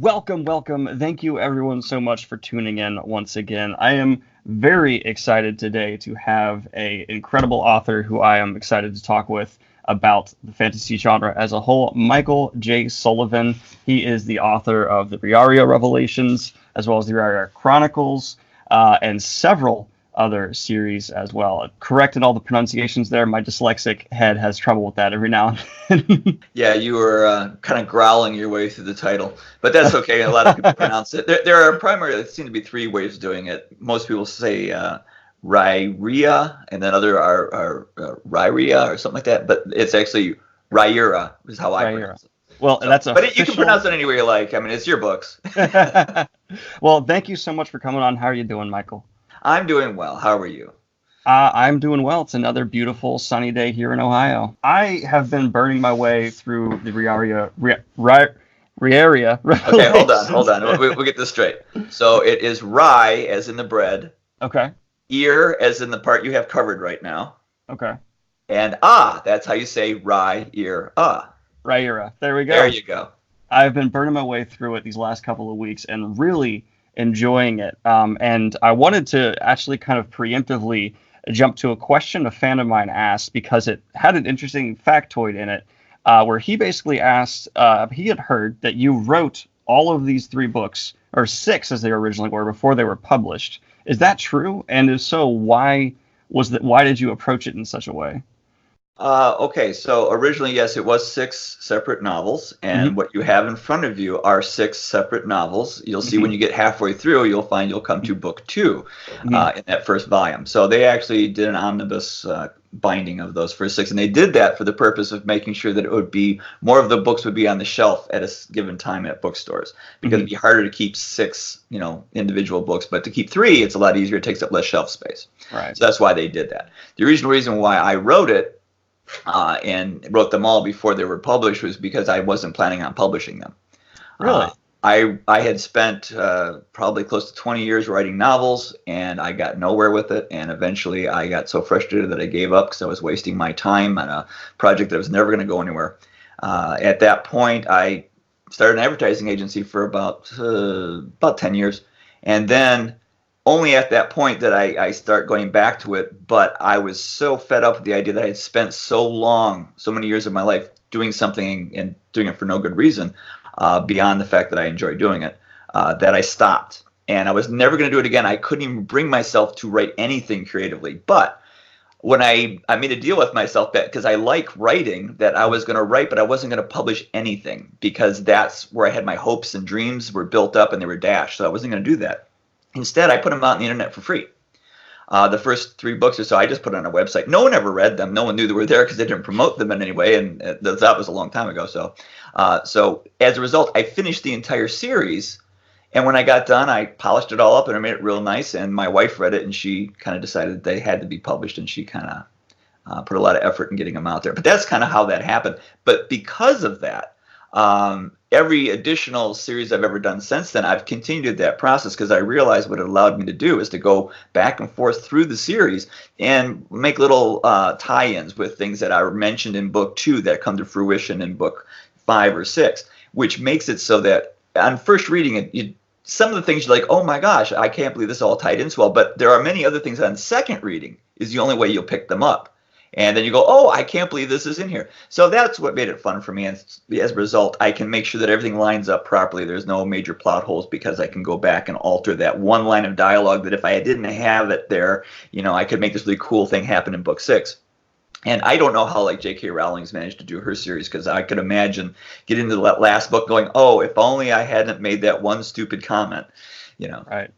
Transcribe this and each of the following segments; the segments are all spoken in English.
Welcome, welcome. Thank you, everyone, so much for tuning in once again. I am very excited today to have an incredible author who I am excited to talk with about the fantasy genre as a whole, Michael J. Sullivan. He is the author of the Riyria Revelations, as well as the Riyria Chronicles, and several other series as well. Corrected all the pronunciations there. My dyslexic head has trouble with that every now and then. Yeah, you were kind of growling your way through the title, but that's okay. A lot of people pronounce it. There are primarily, there seem to be three ways of doing it. Most people say Riyria, and then other are Riyria or something like that, but it's actually Riyria is how I pronounce it. Well, So, that's but you can pronounce it any way you like. I mean, it's your books. Well, thank you so much for coming on. How are you doing, Michael? I'm doing well. How are you? I'm doing well. It's another beautiful sunny day here in Ohio. I have been burning my way through the Riyria Revelations. Okay, hold on. We'll get this straight. So it is rye as in the bread. Okay. Ear as in the part you have covered right now. Okay. And that's how you say rye, ear, Riyria. There we go. There you go. I've been burning my way through it these last couple of weeks and really enjoying it. And I wanted to actually kind of preemptively jump to a question a fan of mine asked because it had an interesting factoid in it, where he basically asked, he had heard that you wrote all of these three books, or six as they originally were, before they were published. Is that true? And if so, why did you approach it in such a way? Okay, so originally, yes, it was six separate novels, and what you have in front of you are six separate novels. You'll see when you get halfway through, you'll find you'll come to book two in that first volume. So they actually did an omnibus binding of those first six, and they did that for the purpose of making sure that it would be more of the books would be on the shelf at a given time at bookstores, because it'd be harder to keep six, individual books, but to keep three, it's a lot easier. It takes up less shelf space. Right. So that's why they did that. The original reason why I wrote it and wrote them all before they were published was because I wasn't planning on publishing them. Really? I had spent probably close to 20 years writing novels, and I got nowhere with it. And eventually I got so frustrated that I gave up because I was wasting my time on a project that was never going to go anywhere. At that point, I started an advertising agency for about 10 years. And then only at that point that I start going back to it, but I was so fed up with the idea that I had spent so many years of my life doing something and doing it for no good reason, beyond the fact that I enjoy doing it, that I stopped. And I was never going to do it again. I couldn't even bring myself to write anything creatively. But when I made a deal with myself that because I like writing, that I was going to write, but I wasn't going to publish anything because that's where I had my hopes and dreams were built up and they were dashed. So I wasn't going to do that. Instead, I put them out on the internet for free. The first three books or so, I just put on a website. No one ever read them. No one knew they were there because they didn't promote them in any way, and that was a long time ago. So as a result, I finished the entire series, and when I got done, I polished it all up and I made it real nice, and my wife read it, and she kind of decided they had to be published, and she kind of put a lot of effort in getting them out there. But that's kind of how that happened. But because of that, every additional series I've ever done since then, I've continued that process because I realized what it allowed me to do is to go back and forth through the series and make little tie-ins with things that are mentioned in book two that come to fruition in book 5 or 6, which makes it so that on first reading it, some of the things you're like, oh my gosh, I can't believe this all tied in so well. But there are many other things on second reading is the only way you'll pick them up. And then you go, oh, I can't believe this is in here. So that's what made it fun for me. And as a result, I can make sure that everything lines up properly. There's no major plot holes because I can go back and alter that one line of dialogue that if I didn't have it there, I could make this really cool thing happen in book 6. And I don't know how J.K. Rowling's managed to do her series, because I could imagine getting into that last book going, oh, if only I hadn't made that one stupid comment, Right.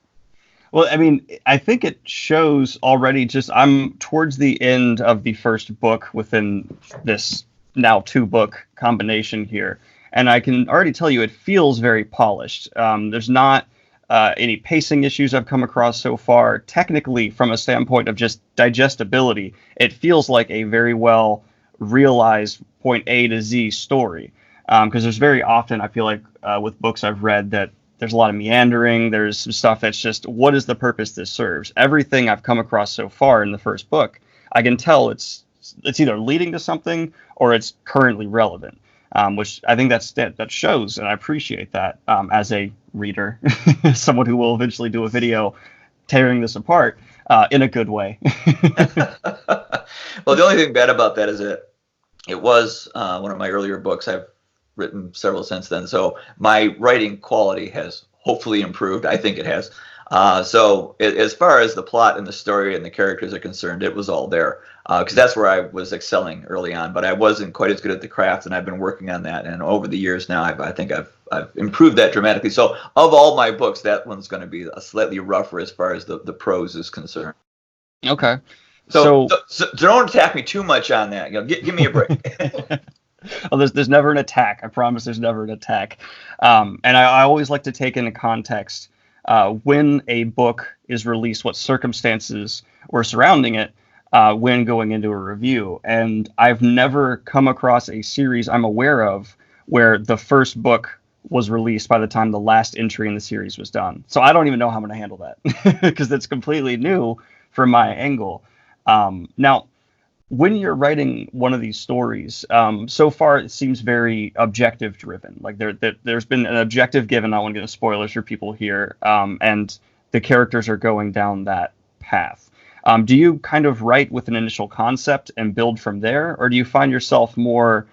Well, I mean, I think it shows already. I'm towards the end of the first book within this now 2-book combination here, and I can already tell you it feels very polished. There's not any pacing issues I've come across so far. Technically, from a standpoint of just digestibility, it feels like a very well realized point A to Z story. Because there's very often, I feel like, with books I've read that there's a lot of meandering. There's some stuff that's just, what is the purpose this serves? Everything I've come across so far in the first book, I can tell it's either leading to something or it's currently relevant. which I think that shows, and I appreciate that as a reader, someone who will eventually do a video tearing this apart in a good way. Well, the only thing bad about that is that it was one of my earlier books. I've written several since then, so my writing quality has hopefully improved. I think it has. As far as the plot and the story and the characters are concerned, it was all there, because that's where I was excelling early on. But I wasn't quite as good at the craft, and I've been working on that. And over the years now, I think I've improved that dramatically. So of all my books, that one's going to be a slightly rougher as far as the prose is concerned. Okay. So don't attack me too much on that. Give me a break. Well, there's never an attack. I promise there's never an attack. And I always like to take into context when a book is released, what circumstances were surrounding it when going into a review. And I've never come across a series I'm aware of where the first book was released by the time the last entry in the series was done. So I don't even know how I'm going to handle that because that's completely new from my angle. Now, when you're writing one of these stories, so far it seems very objective driven. Like there's been an objective given. I don't want to get into spoilers for people here, and the characters are going down that path. Do you kind of write with an initial concept and build from there, or do you find yourself more,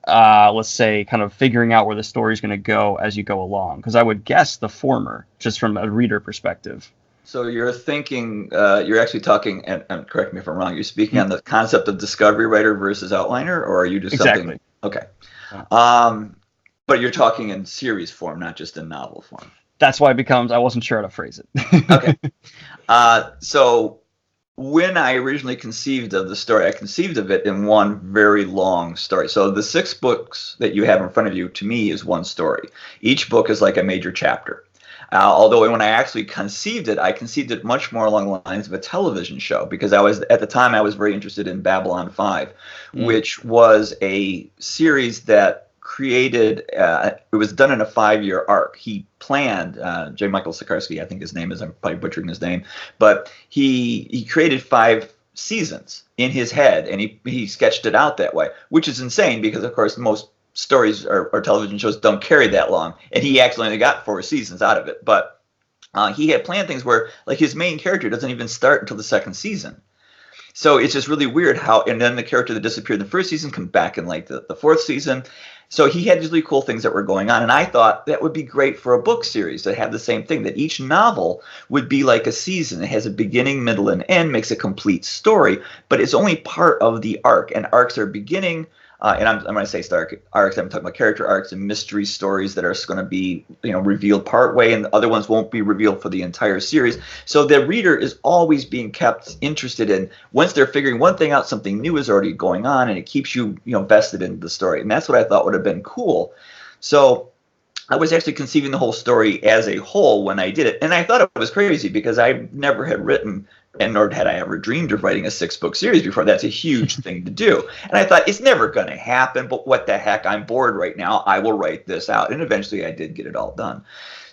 let's say, kind of figuring out where the story is going to go as you go along? Because I would guess the former, just from a reader perspective. So you're thinking, you're actually talking, and correct me if I'm wrong, you're speaking on the concept of discovery writer versus outliner, or are you just something? Okay. But you're talking in series form, not just in novel form. That's why I wasn't sure how to phrase it. Okay. So when I originally conceived of the story, I conceived of it in one very long story. So the 6 books that you have in front of you, to me, is one story. Each book is like a major chapter. Although when I actually conceived it much more along the lines of a television show, because at the time I was very interested in Babylon 5, which was a series that created, it was done in a 5-year arc. He planned, J. Michael Sikorsky, I think his name is, I'm probably butchering his name, but he created 5 seasons in his head, and he sketched it out that way, which is insane because, of course, most stories or television shows don't carry that long, and he actually only got 4 seasons out of it. But he had planned things where, like, his main character doesn't even start until the 2nd season. So it's just really weird how, and then the character that disappeared in the 1st season come back in like the 4th season. So he had these really cool things that were going on, and I thought that would be great for a book series to have the same thing, that each novel would be like a season. It has a beginning, middle, and end, makes a complete story, but it's only part of the arc, and arcs are beginning. And I'm going to say arcs. I'm talking about character arcs and mystery stories that are going to be, revealed part way, and the other ones won't be revealed for the entire series. So the reader is always being kept interested in. Once they're figuring one thing out, something new is already going on, and it keeps you, vested in the story. And that's what I thought would have been cool. So I was actually conceiving the whole story as a whole when I did it, and I thought it was crazy because I never had written, and nor had I ever dreamed of writing a 6-book series before. That's a huge thing to do. And I thought, it's never going to happen, but what the heck, I'm bored right now. I will write this out. And eventually I did get it all done.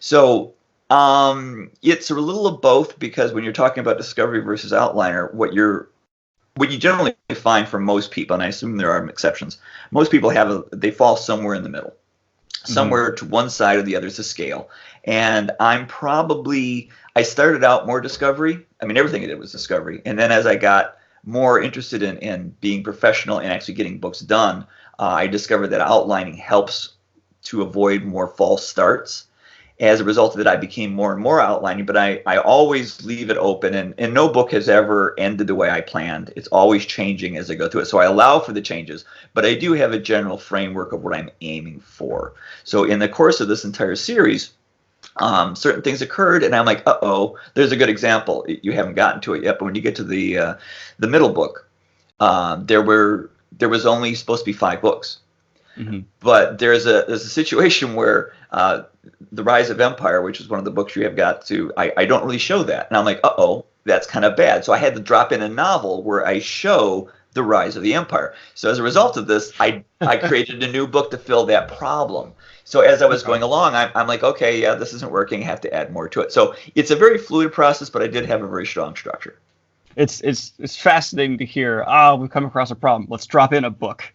So it's a little of both, because when you're talking about discovery versus outliner, what you generally find for most people, and I assume there are exceptions, most people they fall somewhere in the middle. Somewhere to one side or the other is a scale. And I started out more discovery. I mean, everything I did was discovery. And then as I got more interested in being professional and actually getting books done, I discovered that outlining helps to avoid more false starts. As a result of it, I became more and more outlining, but I always leave it open, and no book has ever ended the way I planned. It's always changing as I go through it. So I allow for the changes, but I do have a general framework of what I'm aiming for. So in the course of this entire series, certain things occurred, and I'm like, there's a good example. You haven't gotten to it yet, but when you get to the middle book, there was only supposed to be 5 books. Mm-hmm. But there's a situation where The Rise of Empire, which is one of the books you have got to, I don't really show that. And I'm like, that's kind of bad. So I had to drop in a novel where I show the rise of the empire. So as a result of this, I created a new book to fill that problem. So as I was going along, I'm like, okay, yeah, this isn't working. I have to add more to it. So it's a very fluid process, but I did have a very strong structure. It's fascinating to hear. We've come across a problem. Let's drop in a book.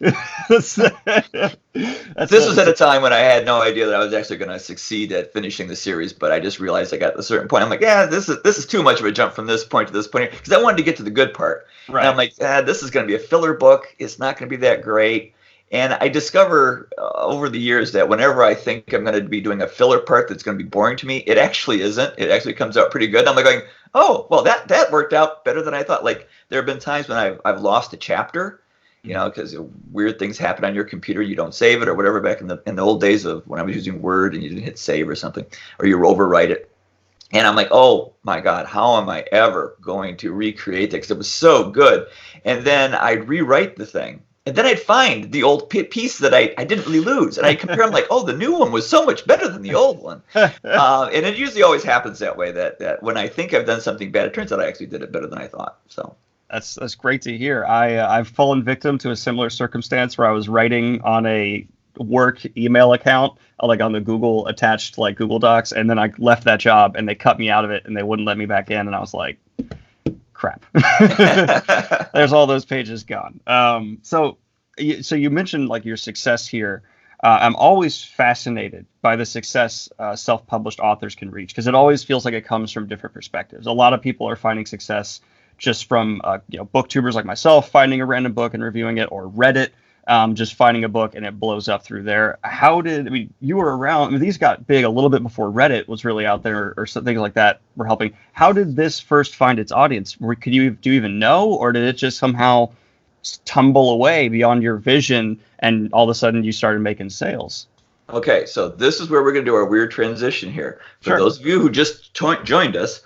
That's, This was at a time when I had no idea that I was actually going to succeed at finishing the series, but I just realized I got to a certain point. I'm like, yeah, this is too much of a jump from this point to this point, because I wanted to get to the good part. right. And I'm like, this is going to be a filler book. It's not going to be that great. And I discover over the years that whenever I think I'm going to be doing a filler part that's going to be boring to me, it actually isn't. It actually comes out pretty good. I'm like going, oh, well, that worked out better than I thought. Like, there have been times when I've lost a chapter, because weird things happen on your computer. You don't save it or whatever. Back in the old days of when I was using Word and you didn't hit save or something, or you overwrite it. And I'm like, oh my God, how am I ever going to recreate that? Because it was so good. And then I'd rewrite the thing. And then I'd find the old piece that I didn't really lose. And I compare, I'm like, oh, the new one was so much better than the old one. And it usually always happens that way, that when I think I've done something bad, it turns out I actually did it better than I thought. So that's great to hear. I've fallen victim to a similar circumstance where I was writing on a work email account, like on the Google attached like Google Docs, and then I left that job and they cut me out of it and they wouldn't let me back in, and I was like, crap. There's all those pages gone. So you mentioned like your success here. I'm always fascinated by the success self-published authors can reach, because it always feels like it comes from different perspectives. A lot of people are finding success just from booktubers like myself finding a random book and reviewing it, or Reddit, just finding a book and it blows up through there. You were around, these got big a little bit before Reddit was really out there, or some things like that were helping. How did this first find its audience? Do you even know, or did it just somehow tumble away beyond your vision and all of a sudden you started making sales? Okay, so this is where we're going to do our weird transition here. For those of you who just joined us,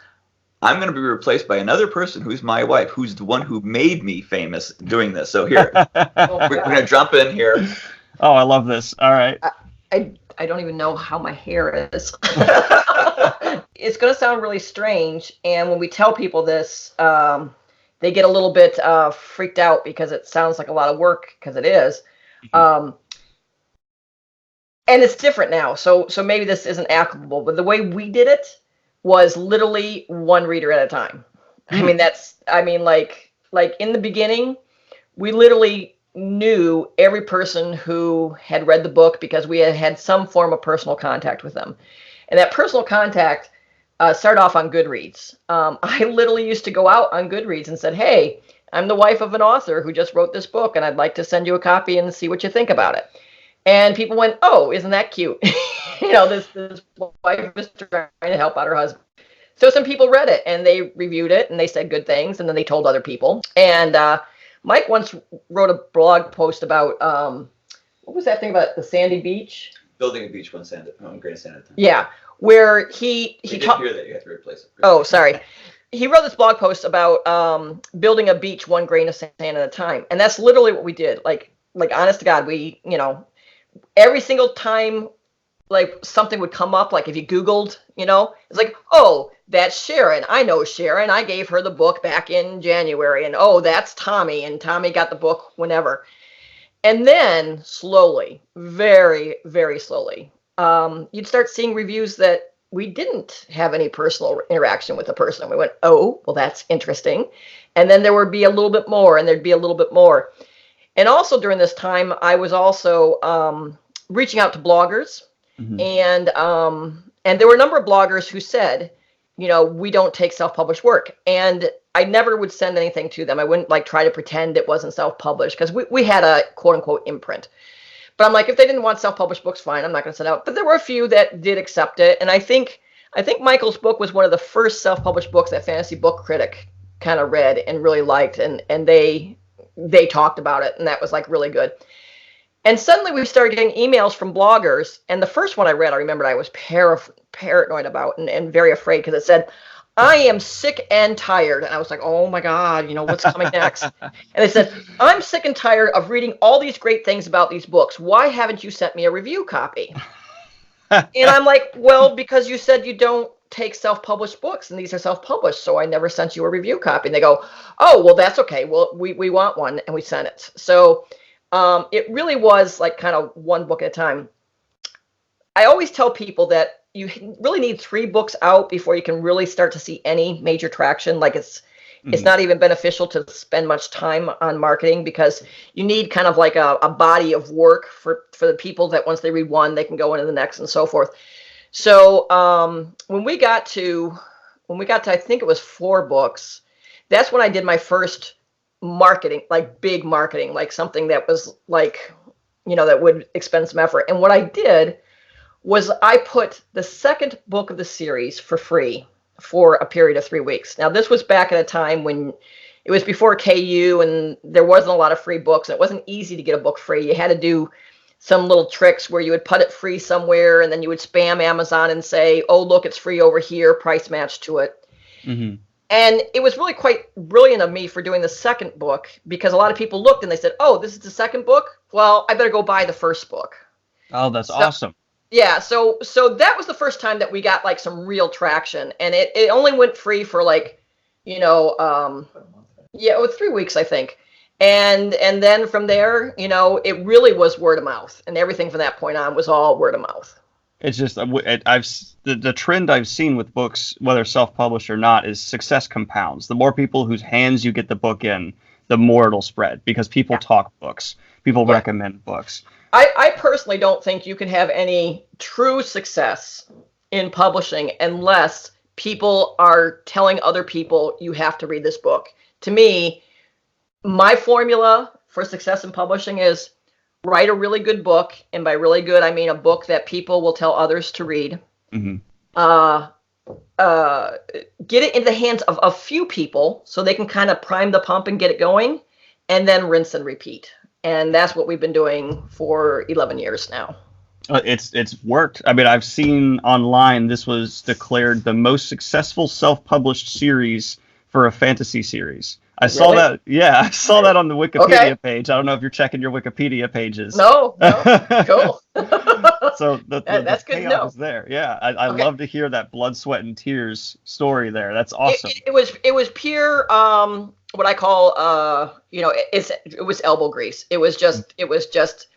I'm going to be replaced by another person who's my wife, who's the one who made me famous doing this. So here, we're going to jump in here. Oh, I love this. All right. I don't even know how my hair is. It's going to sound really strange. And when we tell people this, they get a little bit freaked out because it sounds like a lot of work, because it is. And it's different now. So maybe this isn't applicable, but the way we did it was literally one reader at a time. Like in the beginning, we literally knew every person who had read the book because we had some form of personal contact with them. And that personal contact started off on Goodreads. I literally used to go out on Goodreads and said, hey, I'm the wife of an author who just wrote this book, and I'd like to send you a copy and see what you think about it. And people went, oh, isn't that cute? This wife is trying to help out her husband. So some people read it and they reviewed it and they said good things, and then they told other people. And Mike once wrote a blog post about, what was that thing about the sandy beach? Building a beach, grain of sand at a time. Yeah, where he didn't hear that. You have to replace it. Oh, sorry. He wrote this blog post about building a beach one grain of sand at a time. And that's literally what we did. Like honest to God, we, every single time like something would come up, like if you Googled, it's like, oh, that's Sharon. I know Sharon. I gave her the book back in January. And oh, that's Tommy. And Tommy got the book whenever. And then slowly, very, very slowly, you'd start seeing reviews that we didn't have any personal interaction with the person. And we went, oh, well, that's interesting. And then there would be a little bit more, and there'd be a little bit more. And also during this time, I was also reaching out to bloggers. Mm-hmm. And there were a number of bloggers who said, we don't take self-published work. And I never would send anything to them. I wouldn't try to pretend it wasn't self-published, because we had a quote unquote imprint. But I'm like, if they didn't want self-published books, fine, I'm not going to send out. But there were a few that did accept it. And I think Michael's book was one of the first self-published books that Fantasy Book Critic kind of read and really liked. And they talked about it. And that was really good. And suddenly we started getting emails from bloggers. And the first one I read, I remembered I was paranoid about and very afraid, because it said, I am sick and tired. And I was like, oh my God, what's coming next? And they said, I'm sick and tired of reading all these great things about these books. Why haven't you sent me a review copy? And I'm like, well, because you said you don't take self-published books, and these are self-published, so I never sent you a review copy. And they go, oh, well, that's okay. Well, we want one, and we sent it. So it really was kind of one book at a time. I always tell people that you really need 3 books out before you can really start to see any major traction. It's not even beneficial to spend much time on marketing because you need kind of like a body of work for the people that once they read one, they can go into the next and so forth. So when we got to I think it was 4 books, that's when I did my first marketing, like big marketing, like something that was like, that would expend some effort. And what I did was I put the second book of the series for free for a period of 3 weeks. Now, this was back at a time when it was before KU and there wasn't a lot of free books. It wasn't easy to get a book free. You had to do some little tricks where you would put it free somewhere and then you would spam Amazon and say, oh, look, it's free over here, price match to it. Mm-hmm. And it was really quite brilliant of me for doing the second book because a lot of people looked and they said, oh, this is the second book? Well, I better go buy the first book. Oh, that's awesome. Yeah, so that was the first time that we got like some real traction, and it only went free for like, it was 3 weeks, I think, and then from there, it really was word of mouth, and everything from that point on was all word of mouth. It's just the trend I've seen with books, whether self-published or not, is success compounds. The more people whose hands you get the book in, the more it'll spread because people talk books, people recommend books. I personally don't think you can have any true success in publishing unless people are telling other people you have to read this book. To me, my formula for success in publishing is write a really good book, and by really good, I mean a book that people will tell others to read. Mm-hmm. Get it into the hands of a few people so they can kind of prime the pump and get it going, and then rinse and repeat. And that's what we've been doing for 11 years now. It's worked. I mean, I've seen online this was declared the most successful self-published series for a fantasy series. I saw that. Yeah, I saw that on the Wikipedia page. I don't know if you're checking your Wikipedia pages. No. Cool. So that's good to know. Is there. Yeah, I love to hear that blood, sweat, and tears story there. That's awesome. It was pure what I call it was elbow grease. It was just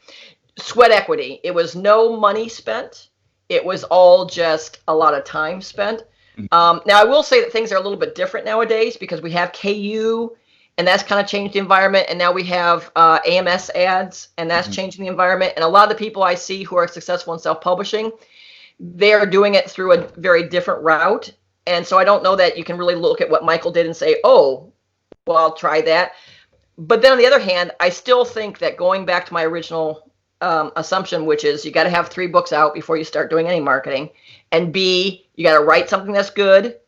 sweat equity. It was no money spent. It was all just a lot of time spent. Now, I will say that things are a little bit different nowadays because we have KU, and that's kind of changed the environment. And now we have AMS ads, and that's changing the environment. And a lot of the people I see who are successful in self-publishing, they are doing it through a very different route. And so I don't know that you can really look at what Michael did and say, oh, well, I'll try that. But then on the other hand, I still think that going back to my original assumption, which is you got to have 3 books out before you start doing any marketing. And B, you got to write something that's good,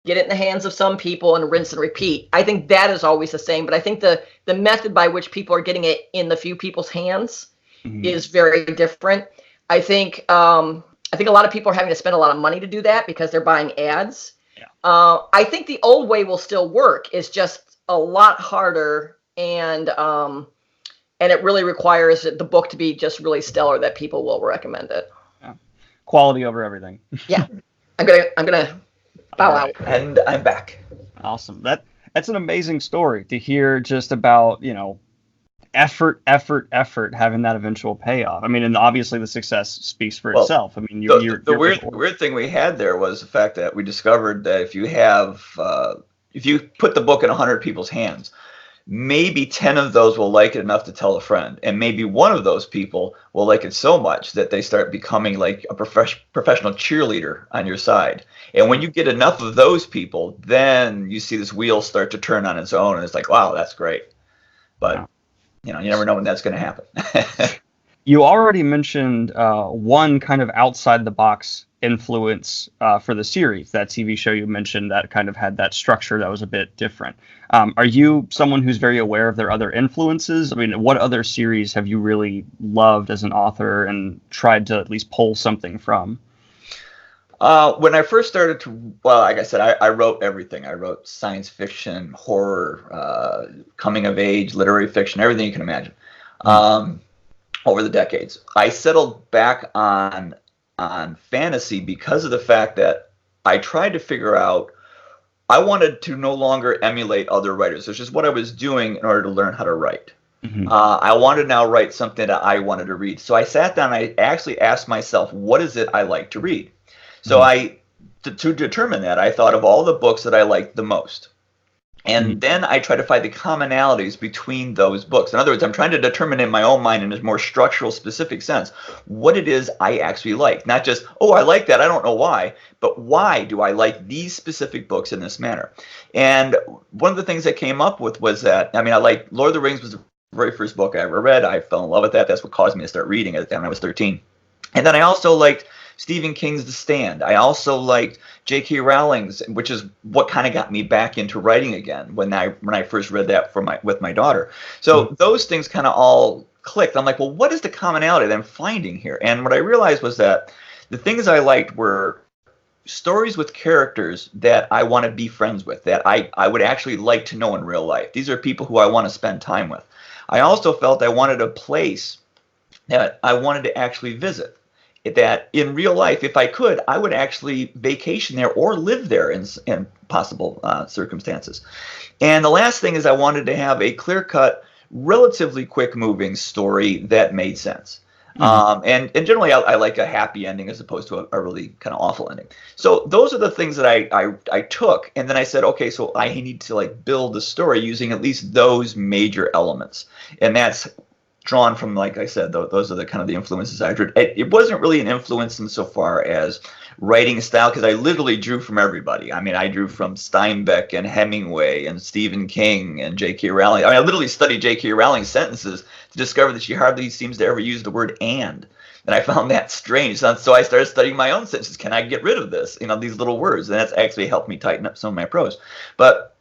get it in the hands of some people, and rinse and repeat. I think that is always the same. But I think the method by which people are getting it in the few people's hands is very different. I think a lot of people are having to spend a lot of money to do that because they're buying ads. Yeah. I think the old way will still work. It's just a lot harder, and it really requires the book to be just really stellar that people will recommend it. Yeah. Quality over everything. Yeah. I'm gonna bow out. And I'm back. Awesome. That's an amazing story to hear, just about, effort, having that eventual payoff. I mean, and obviously the success speaks for itself. I mean, the weird thing we had there was the fact that we discovered that if you put the book in 100 people's hands, maybe 10 of those will like it enough to tell a friend, and maybe one of those people will like it so much that they start becoming like a professional cheerleader on your side. And when you get enough of those people, then you see this wheel start to turn on its own, and it's like, wow, that's great. But you never know when that's going to happen. You already mentioned one kind of outside the box influence for the series. That TV show you mentioned that kind of had that structure that was a bit different. Are you someone who's very aware of their other influences? I mean, what other series have you really loved as an author and tried to at least pull something from? When I first started like I said, I wrote everything. I wrote science fiction, horror, coming of age, literary fiction, everything you can imagine. Over the decades, I settled back on fantasy because of the fact that I tried to figure out, I wanted to no longer emulate other writers. It's just what I was doing in order to learn how to write. I wanted to now write something that I wanted to read. So I sat down and I actually asked myself, what is it I like to read? So to determine that, I thought of all the books that I liked the most. And then I try to find the commonalities between those books. In other words, I'm trying to determine in my own mind in a more structural, specific sense, what it is I actually like. Not just, oh, I like that, I don't know why, but why do I like these specific books in this manner? And one of the things I came up with was that, I like Lord of the Rings was the very first book I ever read. I fell in love with that. That's what caused me to start reading it when I was 13. And then I also liked Stephen King's The Stand. I also liked J.K. Rowling's, which is what kind of got me back into writing again when I first read that with my daughter. So those things kind of all clicked. I'm like, well, what is the commonality that I'm finding here? And what I realized was that the things I liked were stories with characters that I want to be friends with, that I would actually like to know in real life. These are people who I want to spend time with. I also felt I wanted a place that I wanted to actually visit. That in real life, if I could, I would actually vacation there or live there in possible circumstances. And the last thing is I wanted to have a clear-cut, relatively quick-moving story that made sense. And generally, I like a happy ending as opposed to a really kind of awful ending. So those are the things that I took, and then I said, okay, so I need to build the story using at least those major elements, and that's drawn from, like I said, those are the kind of the influences I drew. It wasn't really an influence insofar as writing style, because I literally drew from everybody. I drew from Steinbeck and Hemingway and Stephen King and J.K. Rowling. I literally studied J.K. Rowling's sentences to discover that she hardly seems to ever use the word and I found that strange. So I started studying my own sentences. Can I get rid of this? These little words, and that's actually helped me tighten up some of my prose. But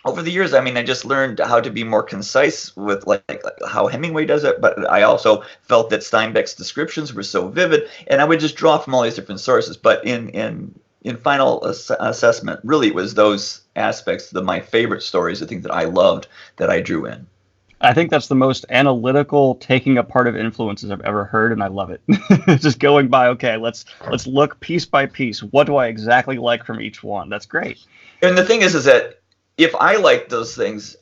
over the years, I just learned how to be more concise with like how Hemingway does it, but I also felt that Steinbeck's descriptions were so vivid, and I would just draw from all these different sources. But in final assessment, really it was those aspects, my favorite stories, the things that I loved, that I drew in. I think that's the most analytical taking apart of influences I've ever heard, and I love it. Just going by, okay, let's look piece by piece. What do I exactly like from each one? That's great. And the thing is that if I like those things,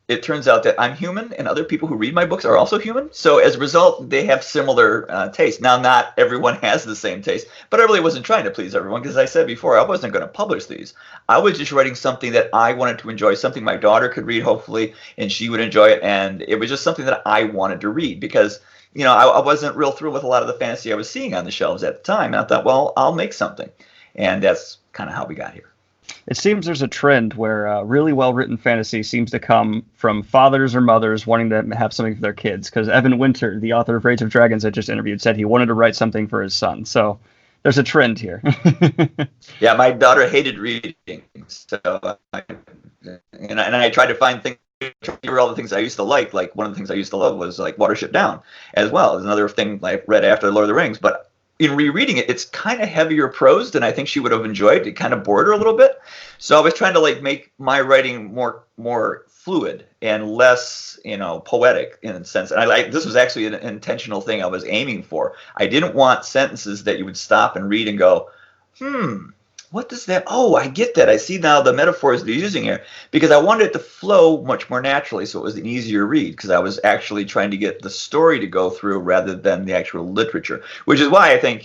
it turns out that I'm human, and other people who read my books are also human. So as a result, they have similar tastes. Now, not everyone has the same taste, but I really wasn't trying to please everyone, because as I said before, I wasn't going to publish these. I was just writing something that I wanted to enjoy, something my daughter could read, hopefully, and she would enjoy it. And it was just something that I wanted to read, because I wasn't real thrilled with a lot of the fantasy I was seeing on the shelves at the time. And I thought, well, I'll make something. And that's kind of how we got here. It seems there's a trend where really well-written fantasy seems to come from fathers or mothers wanting to have something for their kids. Because Evan Winter, the author of Rage of Dragons I just interviewed, said he wanted to write something for his son. So there's a trend here. Yeah, my daughter hated reading. So I tried to find things. Here all the things I used to like. Like one of the things I used to love was like Watership Down as well. It's another thing I read after Lord of the Rings. But in rereading it, it's kind of heavier prose than I think she would have enjoyed. It kind of bored her a little bit. So I was trying to make my writing more fluid and less, poetic in a sense. And this was actually an intentional thing I was aiming for. I didn't want sentences that you would stop and read and go, what does that? Oh, I get that. I see now the metaphors they're using here, because I wanted it to flow much more naturally, so it was an easier read, because I was actually trying to get the story to go through rather than the actual literature, which is why I think,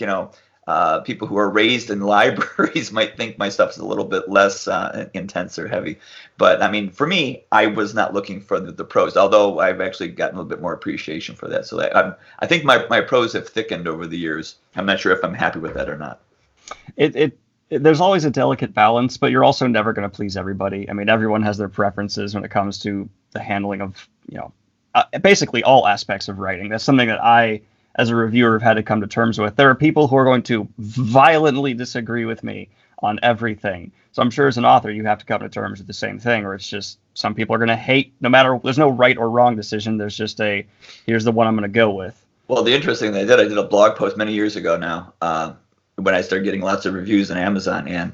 people who are raised in libraries might think my stuff is a little bit less intense or heavy. But for me, I was not looking for the prose, although I've actually gotten a little bit more appreciation for that. So I think my prose have thickened over the years. I'm not sure if I'm happy with that or not. There's always a delicate balance, but you're also never going to please everybody. Everyone has their preferences when it comes to the handling of, basically all aspects of writing. That's something that I, as a reviewer, have had to come to terms with. There are people who are going to violently disagree with me on everything. So I'm sure as an author, you have to come to terms with the same thing, or it's just some people are going to hate no matter, there's no right or wrong decision. There's just here's the one I'm going to go with. Well, the interesting thing I did a blog post many years ago now, when I started getting lots of reviews on Amazon, and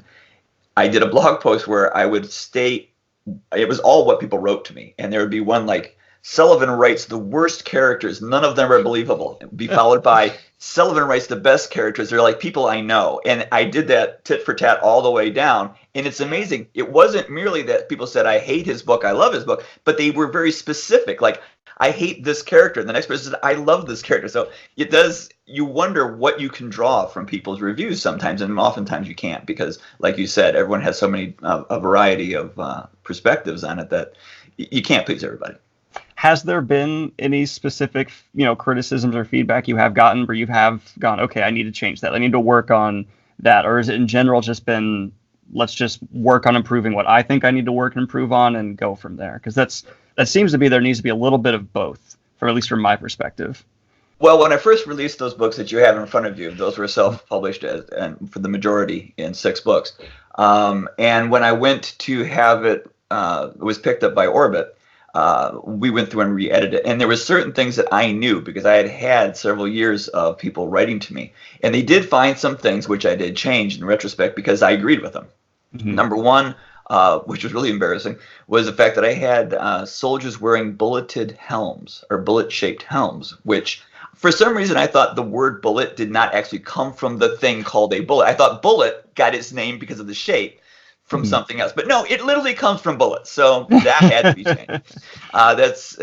I did a blog post where I would state, it was all what people wrote to me, and there would be one like, Sullivan writes the worst characters, none of them are believable, be followed by Sullivan writes the best characters, they're like people I know. And I did that tit for tat all the way down, and it's amazing. It wasn't merely that people said I hate his book, I love his book, but they were very specific. Like, I hate this character. And the next person says, I love this character. So it does, you wonder what you can draw from people's reviews sometimes, and oftentimes you can't, because like you said, everyone has so many, a variety of perspectives on it that you can't please everybody. Has there been any specific, criticisms or feedback you have gotten where you have gone, okay, I need to change that, I need to work on that? Or is it in general just been, let's just work on improving what I think I need to work and improve on and go from there? Because that seems to be, there needs to be a little bit of both, at least from my perspective. Well, when I first released those books that you have in front of you, those were self-published and for the majority in 6 books. And when I went to have it was picked up by Orbit, we went through and re-edited it. And there were certain things that I knew because I had several years of people writing to me. And they did find some things which I did change in retrospect because I agreed with them. Mm-hmm. Number one, which was really embarrassing, was the fact that I had soldiers wearing bulleted helms or bullet-shaped helms, which for some reason I thought the word bullet did not actually come from the thing called a bullet. I thought bullet got its name because of the shape from something else. But no, it literally comes from bullets. So that had to be changed. That's,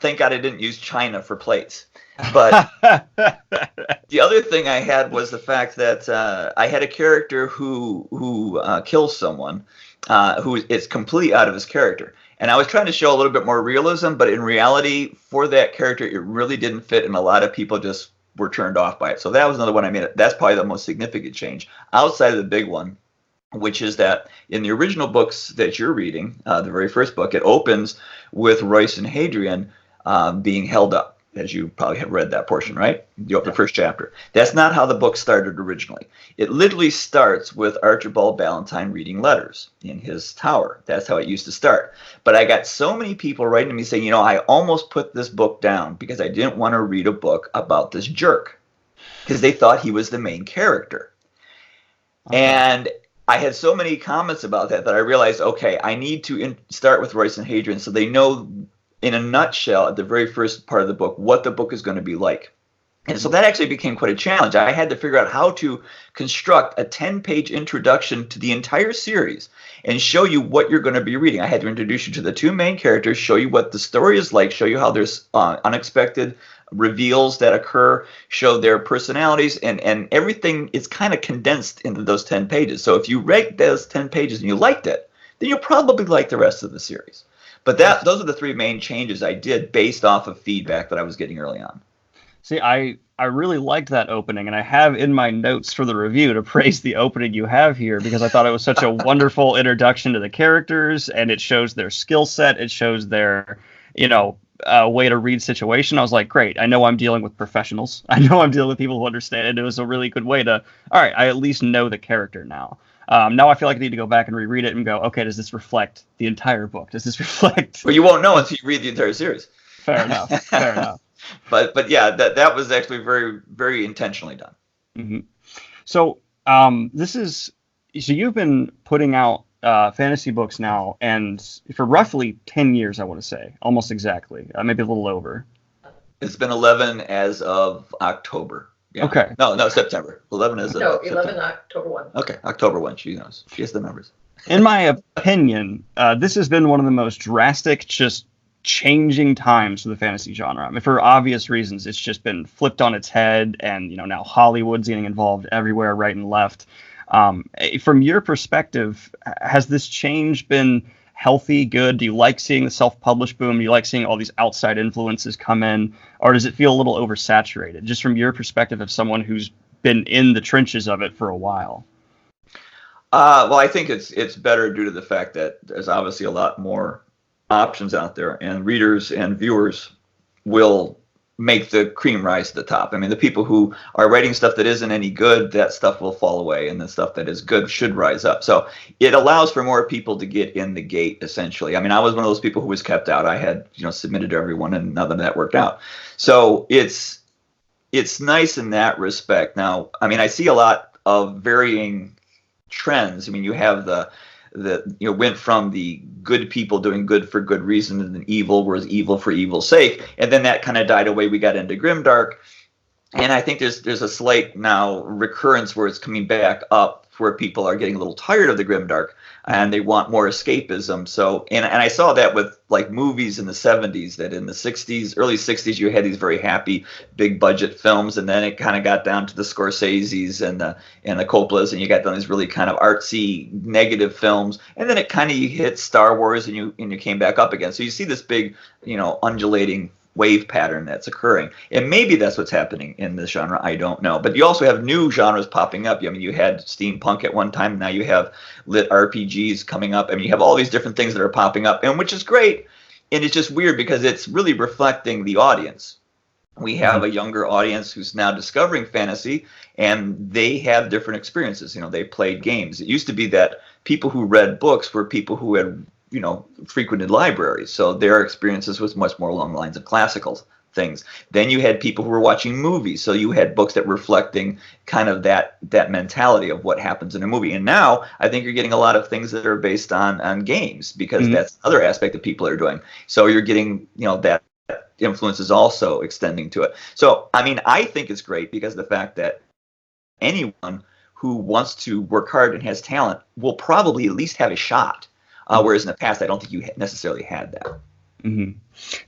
thank God I didn't use China for plates. But the other thing I had was the fact that I had a character who kills someone who is completely out of his character. And I was trying to show a little bit more realism, but in reality, for that character, it really didn't fit, and a lot of people just were turned off by it. So that was another one I made. That's probably the most significant change outside of the big one, which is that in the original books that you're reading, the very first book, it opens with Royce and Hadrian being held up, as you probably have read that portion, right? The first chapter. That's not how the book started originally. It literally starts with Archibald Ballantyne reading letters in his tower. That's how it used to start. But I got so many people writing to me saying, I almost put this book down because I didn't want to read a book about this jerk, because they thought he was the main character. Okay. And I had so many comments about that I realized, okay, I need to start with Royce and Hadrian so they know in a nutshell at the very first part of the book what the book is going to be like. And so that actually became quite a challenge. I had to figure out how to construct a 10-page introduction to the entire series and show you what you're going to be reading. I had to introduce you to the 2 main characters, show you what the story is like, show you how there's unexpected reveals that occur, show their personalities, and everything is kind of condensed into those 10 pages. So if you read those 10 pages and you liked it, then you'll probably like the rest of the series. But those are the 3 main changes I did based off of feedback that I was getting early on. See, I really liked that opening, and I have in my notes for the review to praise the opening you have here, because I thought it was such a wonderful introduction to the characters, and it shows their skill set, it shows their, way to read situation. I was like, great, I know I'm dealing with professionals. I know I'm dealing with people who understand it. It was a really good way to, all right, I at least know the character now. Now I feel like I need to go back and reread it and go, okay, does this reflect the entire book? Does this reflect? Well, you won't know until you read the entire series. Fair enough. Fair enough. But yeah, that was actually very, very intentionally done. Mm-hmm. So you've been putting out fantasy books now, and for roughly 10 years, I want to say, almost exactly, maybe a little over. It's been 11 as of October. Yeah. Okay. No, September. 11 as of September. 11 October 1. Okay, October 1. She knows. She has the numbers. In my opinion, this has been one of the most drastic, just changing times for the fantasy genre. I mean, for obvious reasons, it's just been flipped on its head, and now Hollywood's getting involved everywhere, right and left. From your perspective, has this change been healthy, good? Do you like seeing the self-published boom? Do you like seeing all these outside influences come in? Or does it feel a little oversaturated? Just from your perspective of someone who's been in the trenches of it for a while. Well, I think it's better due to the fact that there's obviously a lot more options out there, and readers and viewers will make the cream rise to the top. I mean, the people who are writing stuff that isn't any good, that stuff will fall away, and the stuff that is good should rise up. So it allows for more people to get in the gate, essentially. I mean, I was one of those people who was kept out. I had, submitted to everyone, and none of that worked out. So it's nice in that respect. Now, I mean, I see a lot of varying trends. I mean, you have the went from the good people doing good for good reason, and then evil was evil for evil's sake, and then that kind of died away. We got into grimdark, and I think there's a slight now recurrence where it's coming back up where people are getting a little tired of the grimdark and they want more escapism. So, and I saw that with like movies in the 70s, that in the 60s, early 60s, you had these very happy, big budget films. And then it kind of got down to the Scorseses and the Coppolas, and you got down these really kind of artsy, negative films. And then it kind of hit Star Wars, and you came back up again. So you see this big, undulating wave pattern that's occurring, and maybe that's what's happening in this genre. I don't know, but you also have new genres popping up. I mean, you had steampunk at one time, now you have lit RPGs coming up. I mean, you have all these different things that are popping up, and which is great. And it's just weird because it's really reflecting the audience. We have a younger audience who's now discovering fantasy, and they have different experiences. They played games. It used to be that people who read books were people who had frequented libraries. So their experiences was much more along the lines of classical things. Then you had people who were watching movies. So you had books that were reflecting kind of that mentality of what happens in a movie. And now I think you're getting a lot of things that are based on games, because that's another aspect that people are doing. So you're getting, that influence is also extending to it. So, I mean, I think it's great because the fact that anyone who wants to work hard and has talent will probably at least have a shot. Whereas in the past, I don't think you necessarily had that. Mm-hmm.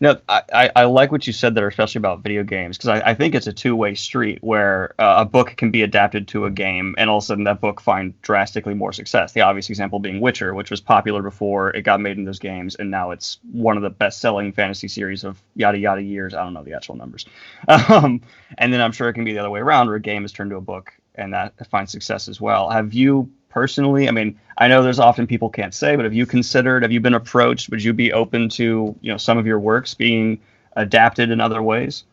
No, I like what you said there, especially about video games, because I think it's a two-way street where a book can be adapted to a game, and all of a sudden that book find drastically more success. The obvious example being Witcher, which was popular before it got made in those games, and now it's one of the best-selling fantasy series of yada yada years. I don't know the actual numbers. And then I'm sure it can be the other way around, where a game is turned to a book, and that finds success as well. Have you personally, I mean, I know there's often people can't say, but have you been approached, would you be open to, some of your works being adapted in other ways?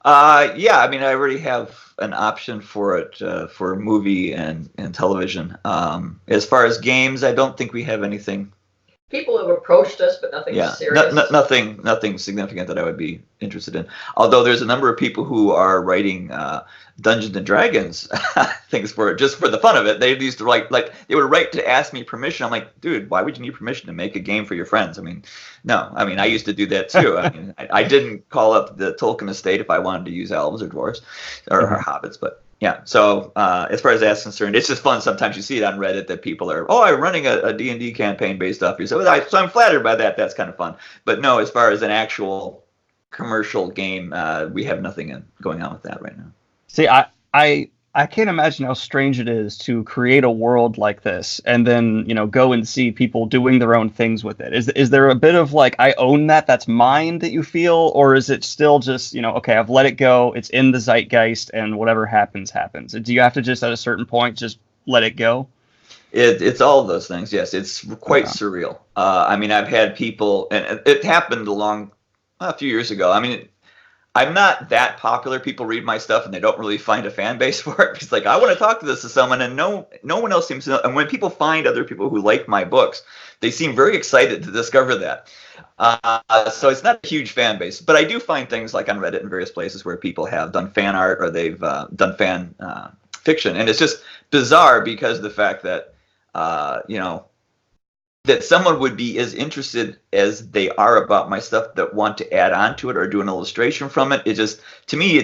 Yeah, I mean, I already have an option for it, for movie and television. As far as games, I don't think we have anything. People have approached us, but nothing serious. Nothing significant that I would be interested in. Although there's a number of people who are writing Dungeons and Dragons things for it, just for the fun of it. They used to write, they would write to ask me permission. I'm like, dude, why would you need permission to make a game for your friends? I mean, no. I mean, I used to do that too. I mean, I didn't call up the Tolkien estate if I wanted to use elves or dwarves or hobbits, but. Yeah, so as far as that's concerned, it's just fun. Sometimes you see it on Reddit that people are, I'm running a D&D campaign based off yourself. So I'm flattered by that. That's kind of fun. But no, as far as an actual commercial game, we have nothing going on with that right now. See, I can't imagine how strange it is to create a world like this and then, go and see people doing their own things with it. Is there a bit of I own that's mine that you feel, or is it still just, okay, I've let it go, it's in the zeitgeist, and whatever happens, happens? Do you have to just at a certain point just let it go? It's all of those things, yes. It's quite surreal. I mean, I've had people, and it happened a few years ago. I mean, I'm not that popular. People read my stuff and they don't really find a fan base for it. It's I want to talk to someone, and no one else seems to know. And when people find other people who like my books, they seem very excited to discover that. So it's not a huge fan base, but I do find things on Reddit and various places where people have done fan art or they've done fan fiction. And it's just bizarre because of the fact that, that someone would be as interested as they are about my stuff that want to add on to it or do an illustration from it. To me,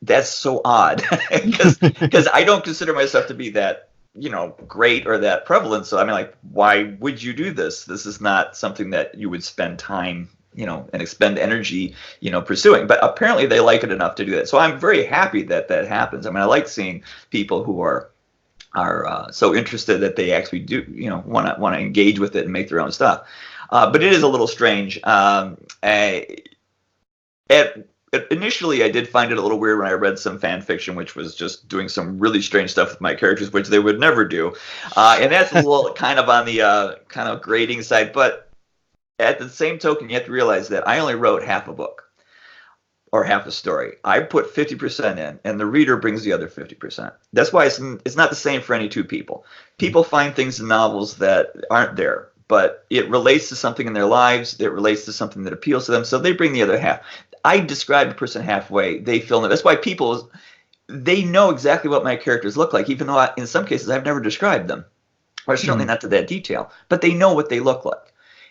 that's so odd because I don't consider myself to be that, great or that prevalent. So I mean, why would you do this? This is not something that you would spend time, and expend energy, pursuing. But apparently they like it enough to do that. So I'm very happy that happens. I mean, I like seeing people who are so interested that they actually do, want to engage with it and make their own stuff. But it is a little strange. Initially, I did find it a little weird when I read some fan fiction, which was just doing some really strange stuff with my characters, which they would never do. And that's a little kind of on the kind of grading side. But at the same token, you have to realize that I only wrote half a book. Or half a story. I put 50% in, and the reader brings the other 50%. That's why it's not the same for any two people. People find things in novels that aren't there, but it relates to something in their lives. It relates to something that appeals to them, so they bring the other half. I describe a person halfway. They fill in. That's why people, they know exactly what my characters look like, even though in some cases I've never described them, or certainly not to that detail. But they know what they look like.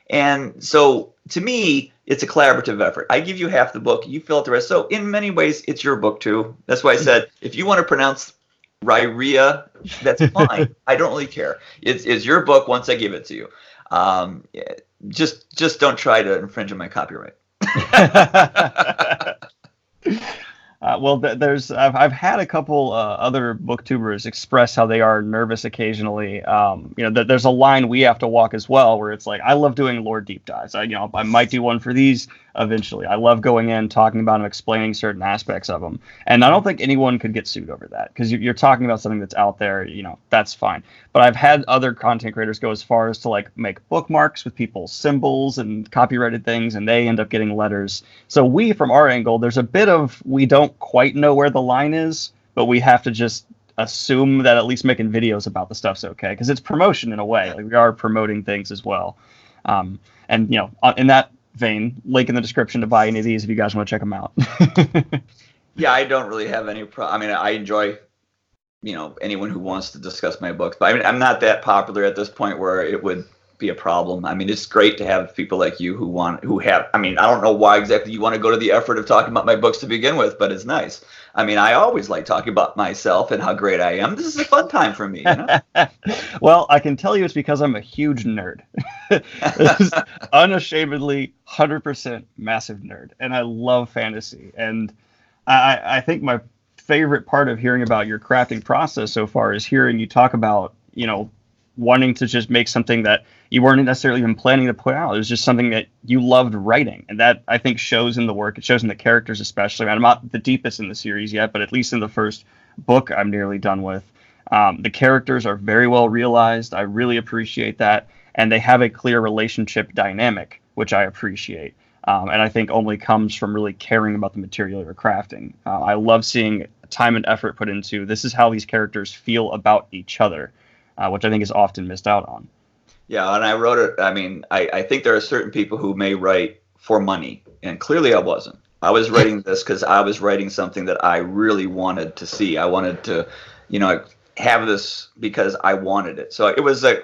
And so, to me, it's a collaborative effort. I give you half the book, you fill out the rest. So, in many ways, it's your book, too. That's why I said, if you want to pronounce Riyria, that's fine. I don't really care. It's your book once I give it to you. Yeah, just don't try to infringe on my copyright. Well, I've had a couple other booktubers express how they are nervous occasionally. There's a line we have to walk as well, where it's like, I love doing lore deep dives. I might do one for these eventually. I love going in, talking about and explaining certain aspects of them, and I don't think anyone could get sued over that, because you're talking about something that's out there. That's fine. But I've had other content creators go as far as to like make bookmarks with people's symbols and copyrighted things, and they end up getting letters. So from our angle, there's a bit of, we don't quite know where the line is, but we have to just assume that at least making videos about the stuff's okay, because it's promotion in a way. Like, we are promoting things as well. And in that vein, link in the description to buy any of these if you guys want to check them out. Yeah, I don't really have any problem. I mean, I enjoy anyone who wants to discuss my books, but I mean, I'm not that popular at this point where it would be a problem. I mean, it's great to have people like you I mean, I don't know why exactly you want to go to the effort of talking about my books to begin with, but it's nice. I mean, I always like talking about myself and how great I am. This is a fun time for me, Well, I can tell you it's because I'm a huge nerd. Unashamedly 100% massive nerd, and I love fantasy. And I think my favorite part of hearing about your crafting process so far is hearing you talk about, wanting to just make something that you weren't necessarily even planning to put out. It was just something that you loved writing. And that, I think, shows in the work. It shows in the characters especially. I'm not the deepest in the series yet, but at least in the first book I'm nearly done with. The characters are very well realized. I really appreciate that. And they have a clear relationship dynamic, which I appreciate. And I think only comes from really caring about the material you're crafting. I love seeing time and effort put into, this is how these characters feel about each other, which I think is often missed out on. Yeah, and I wrote it. I mean, I think there are certain people who may write for money, and clearly I wasn't. I was writing this because I was writing something that I really wanted to see. I wanted to, have this because I wanted it. So it was a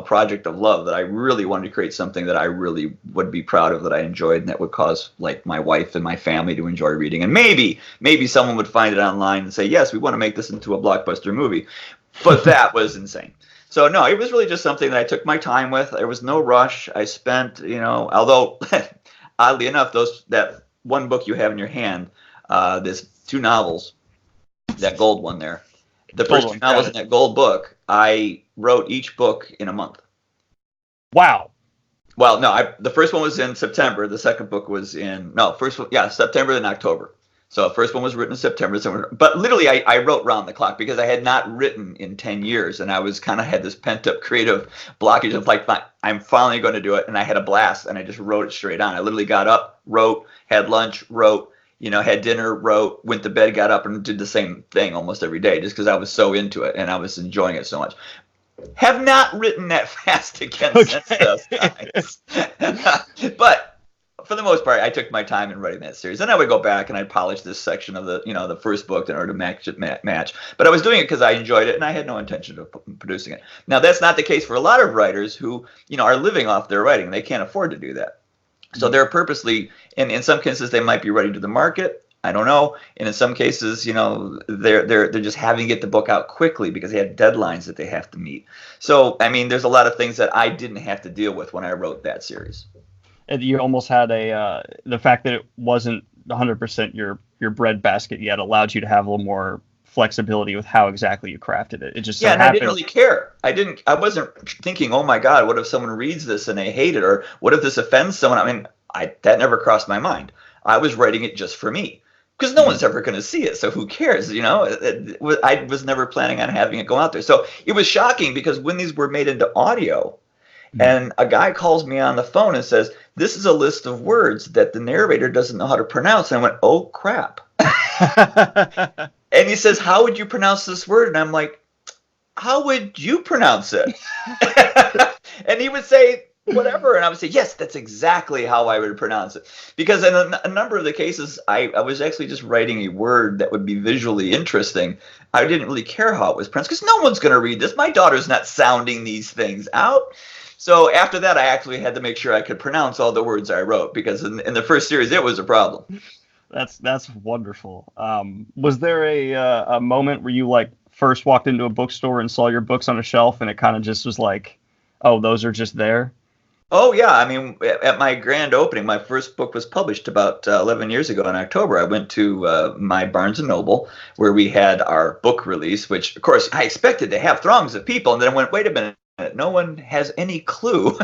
project of love that I really wanted to create something that I really would be proud of, that I enjoyed, and that would cause like my wife and my family to enjoy reading. And maybe someone would find it online and say, yes, we want to make this into a blockbuster movie. But that was insane. So no, it was really just something that I took my time with. There was no rush. I spent, although oddly enough, that one book you have in your hand, this 2 novels, that gold one there, the first 2 novels in that gold book, I wrote each book in a month. Wow. Well, no, the first one was in September. The second book was September and October. So the first one was written in September, but literally I wrote round the clock because I had not written in 10 years, and I was kind of had this pent up creative blockage of like, I'm finally going to do it. And I had a blast, and I just wrote it straight on. I literally got up, wrote, had lunch, wrote, had dinner, wrote, went to bed, got up, and did the same thing almost every day just because I was so into it and I was enjoying it so much. Have not written that fast again since those times. But for the most part, I took my time in writing that series. Then I would go back and I'd polish this section of the first book in order to match. But I was doing it because I enjoyed it and I had no intention of producing it. Now, that's not the case for a lot of writers who, are living off their writing. They can't afford to do that. So they're purposely, and in some cases, they might be ready to the market. I don't know. And in some cases, they're just having to get the book out quickly because they have deadlines that they have to meet. So, I mean, there's a lot of things that I didn't have to deal with when I wrote that series. You almost had the fact that it wasn't 100% your breadbasket yet allowed you to have a little more flexibility with how exactly you crafted it. It just and I didn't really care. I wasn't thinking, oh my God, what if someone reads this and they hate it, or what if this offends someone? I mean, that never crossed my mind. I was writing it just for me because no one's ever going to see it, so who cares? I was never planning on having it go out there. So it was shocking because when these were made into audio. And a guy calls me on the phone and says, this is a list of words that the narrator doesn't know how to pronounce. And I went, oh, crap. And he says, how would you pronounce this word? And I'm like, how would you pronounce it? And he would say, whatever. And I would say, yes, that's exactly how I would pronounce it. Because in a number of the cases, I was actually just writing a word that would be visually interesting. I didn't really care how it was pronounced because no one's going to read this. My daughter's not sounding these things out. So after that, I actually had to make sure I could pronounce all the words I wrote because in the first series, it was a problem. That's wonderful. Was there a moment where you like first walked into a bookstore and saw your books on a shelf and it kind of just was like, oh, those are just there? Oh yeah, I mean, at my grand opening, my first book was published about 11 years ago in October. I went to my Barnes and Noble where we had our book release, which of course I expected to have throngs of people, and then I went, wait a minute, no one has any clue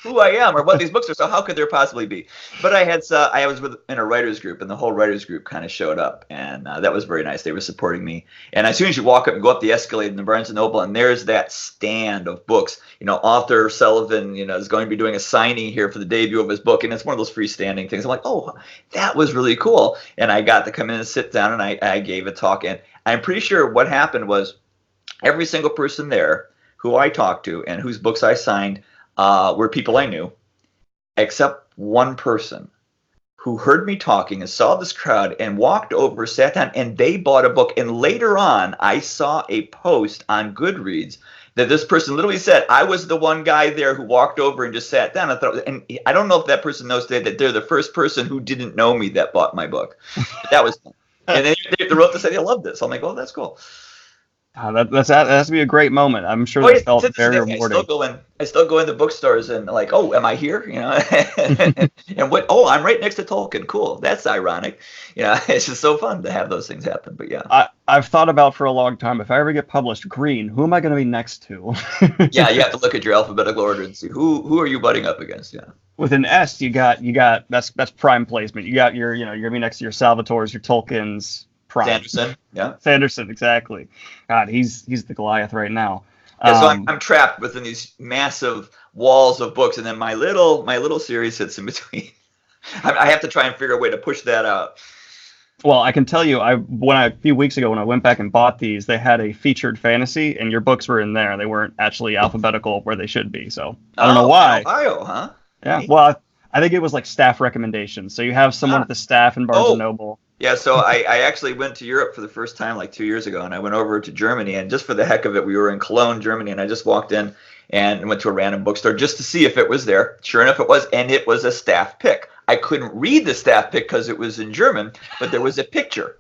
who I am or what these books are, so how could there possibly be? But I was in a writers group, and the whole writers group kind of showed up, and that was very nice. They were supporting me. And as soon as you walk up and go up the escalator in the Barnes and Noble, and there's that stand of books, author Sullivan, is going to be doing a signing here for the debut of his book, and it's one of those freestanding things. I'm like, oh, that was really cool. And I got to come in and sit down, and I gave a talk, and I'm pretty sure what happened was every single person there who I talked to and whose books I signed were people I knew, except one person who heard me talking and saw this crowd and walked over, sat down, and they bought a book. And later on, I saw a post on Goodreads that this person literally said, I was the one guy there who walked over and just sat down. And I don't know if that person knows today that they're the first person who didn't know me that bought my book. But that was fun. And then they wrote to say they loved this. I'm like, well, that's cool. That has to be a great moment. I'm sure that felt very rewarding. I still go into bookstores and like, oh, am I here? And what? Oh, I'm right next to Tolkien. Cool. That's ironic. It's just so fun to have those things happen. But yeah, I've thought about for a long time, if I ever get published, Greene, who am I going to be next to? Yeah, you have to look at your alphabetical order and see who are you butting up against. Yeah. With an S, you got that's prime placement. You got you're going to be next to your Salvatores, your Tolkiens. Prime. Sanderson, yeah. Sanderson, exactly. God, he's the Goliath right now. Yeah, so I'm trapped within these massive walls of books, and then my little series sits in between. I have to try and figure a way to push that out. Well, I can tell you, a few weeks ago when I went back and bought these, they had a featured fantasy, and your books were in there. They weren't actually alphabetical where they should be. So I don't know why. Ohio, huh? Yeah. Well, I think it was like staff recommendations. So you have someone at the staff in Barnes and Noble. Yeah, so I actually went to Europe for the first time like 2 years ago, and I went over to Germany, and just for the heck of it, we were in Cologne, Germany, and I just walked in and went to a random bookstore just to see if it was there. Sure enough, it was, and it was a staff pick. I couldn't read the staff pick because it was in German, but there was a picture.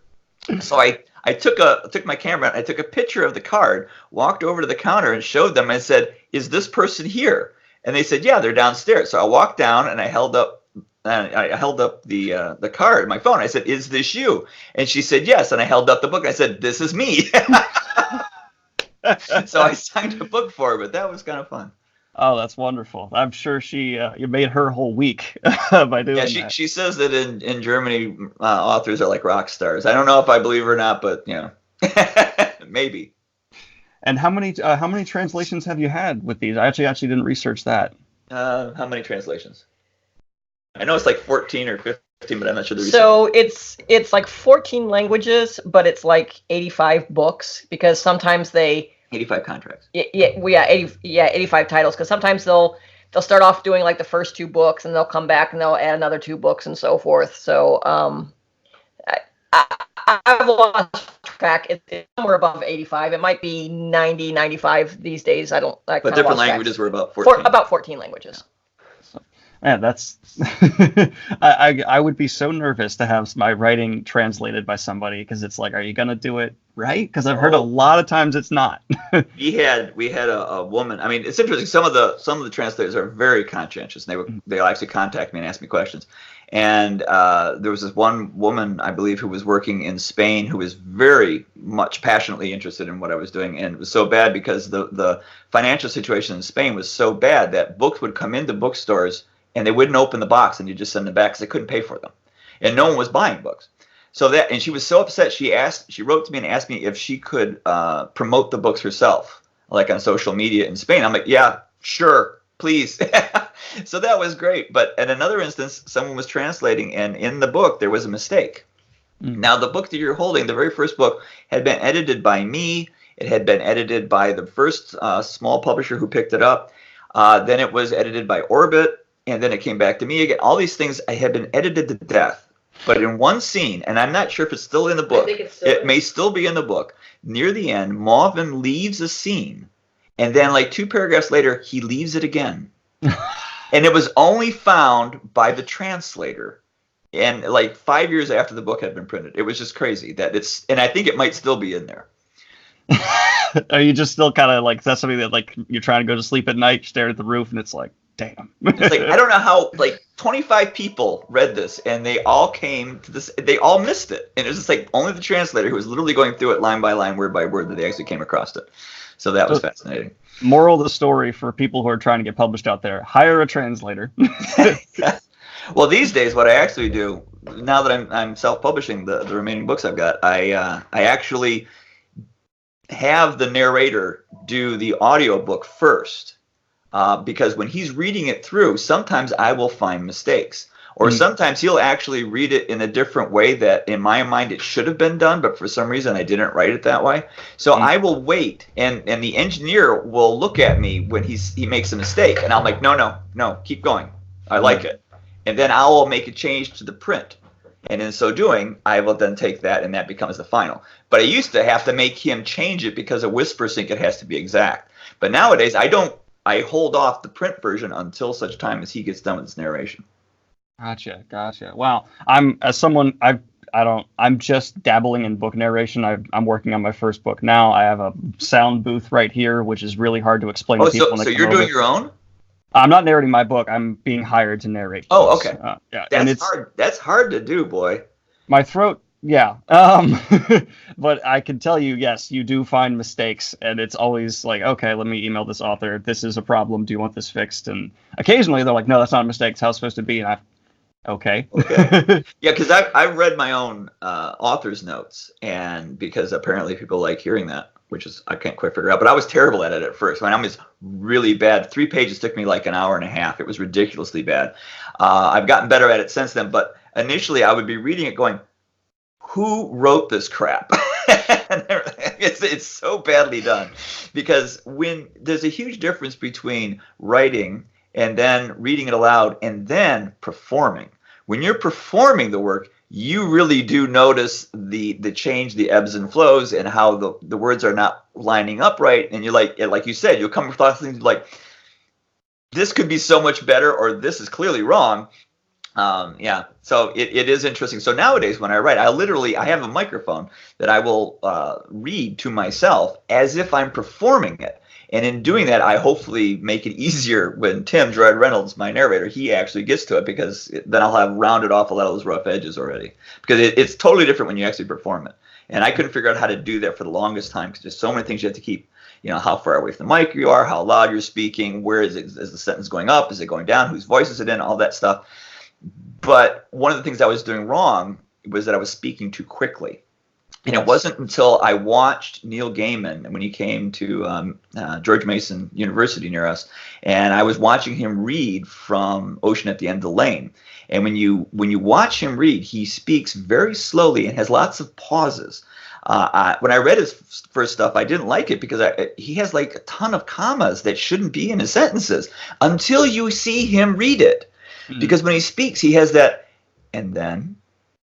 So I took my camera, and I took a picture of the card, walked over to the counter, and showed them. I said, "Is this person here?" And they said, "Yeah, they're downstairs." So I walked down, and I held up the card, my phone. I said, "Is this you?" And she said, "Yes." And I held up the book. I said, "This is me." So I signed a book for her, but that was kind of fun. Oh, that's wonderful. I'm sure you made her whole week by doing that. She says that in Germany, authors are like rock stars. I don't know if I believe her or not, but maybe. And how many translations have you had with these? I actually didn't research that. How many translations? I know it's like 14 or 15, but I'm not sure the reason. So it's like 14 languages, but it's like 85 books because sometimes 85 contracts. Yeah, 85 titles because sometimes they'll start off doing like the first 2 books and they'll come back and they'll add another 2 books and so forth. So I've lost track. It's somewhere above 85. It might be 90, 95 these days. But different languages were about 14. About 14 languages. Man, that's I would be so nervous to have my writing translated by somebody because it's like, are you gonna do it right? Because I've heard a lot of times it's not. we had a woman. I mean, it's interesting. Some of the translators are very conscientious. They'll actually contact me and ask me questions. And there was this one woman, I believe, who was working in Spain who was very much passionately interested in what I was doing. And it was so bad because the financial situation in Spain was so bad that books would come into bookstores and they wouldn't open the box and you just send them back because they couldn't pay for them. And no one was buying books. And she was so upset, she wrote to me and asked me if she could promote the books herself, like on social media in Spain. I'm like, yeah, sure, please. So that was great. But in another instance, someone was translating, and in the book, there was a mistake. Now, the book that you're holding, the very first book, had been edited by me. It had been edited by the first small publisher who picked it up. Then it was edited by Orbit. And then it came back to me again. All these things had been edited to death. But in one scene, and I'm not sure if it's still in the book. It may still be in the book. Near the end, Marvin leaves a scene. And then like 2 paragraphs later, he leaves it again. And it was only found by the translator and like 5 years after the book had been printed. It was just crazy that and I think it might still be in there. Are you just still kind of like, that's something that like you're trying to go to sleep at night, stare at the roof, and it's like, damn. It's like, I don't know how, like 25 people read this and they all came to this, they all missed it. And it was just like only the translator, who was literally going through it line by line, word by word, that they actually came across it. So that was fascinating. Moral of the story for people who are trying to get published out there: hire a translator. Well, these days, what I actually do, now that I'm self-publishing the remaining books I've got, I actually have the narrator do the audiobook first, because when he's reading it through, sometimes I will find mistakes, or sometimes he'll actually read it in a different way that in my mind it should have been done, but for some reason I didn't write it that way. So I will wait, and the engineer will look at me when he makes a mistake, and I'm like, no, keep going. I like it. And then I will make a change to the print. And in so doing, I will then take that, and that becomes the final. But I used to have to make him change it because of whisper sync. It has to be exact. But nowadays, I hold off the print version until such time as he gets done with his narration. Gotcha. Wow. I'm just dabbling in book narration. I'm working on my first book now. I have a sound booth right here, which is really hard to explain to people. So you're doing your own? I'm not narrating my book. I'm being hired to narrate. Oh, okay. Yeah, that's hard. That's hard to do, boy. My throat, yeah. But I can tell you, yes, you do find mistakes, and it's always like, okay, let me email this author. This is a problem. Do you want this fixed? And occasionally they're like, no, that's not a mistake. It's how it's supposed to be. And okay. Yeah, because I've read my own author's notes, and because apparently people like hearing that, which is I can't quite figure out. But I was terrible at it at first. I was really bad. 3 pages took me like an hour and a half. It was ridiculously bad. I've gotten better at it since then. But initially, I would be reading it going, who wrote this crap? It's so badly done. Because when there's a huge difference between writing and then reading it aloud and then performing. When you're performing the work, you really do notice the change, the ebbs and flows, and how the words are not lining up right. And you're like you said, you'll come across things like, this could be so much better, or this is clearly wrong. Yeah, so it is interesting. So nowadays when I write, I have a microphone that I will read to myself as if I'm performing it. And in doing that, I hopefully make it easier when Tim Dread Reynolds, my narrator, he actually gets to it, because then I'll have rounded off a lot of those rough edges already. Because it's totally different when you actually perform it. And I couldn't figure out how to do that for the longest time, because there's so many things you have to keep. How far away from the mic you are, how loud you're speaking, where is the sentence going up, is it going down, whose voice is it in, all that stuff. But one of the things I was doing wrong was that I was speaking too quickly. And it wasn't until I watched Neil Gaiman when he came to George Mason University near us, and I was watching him read from Ocean at the End of the Lane. And when you watch him read, he speaks very slowly and has lots of pauses. When I read his first stuff, I didn't like it because he has like a ton of commas that shouldn't be in his sentences until you see him read it. Mm-hmm. Because when he speaks, he has that, and then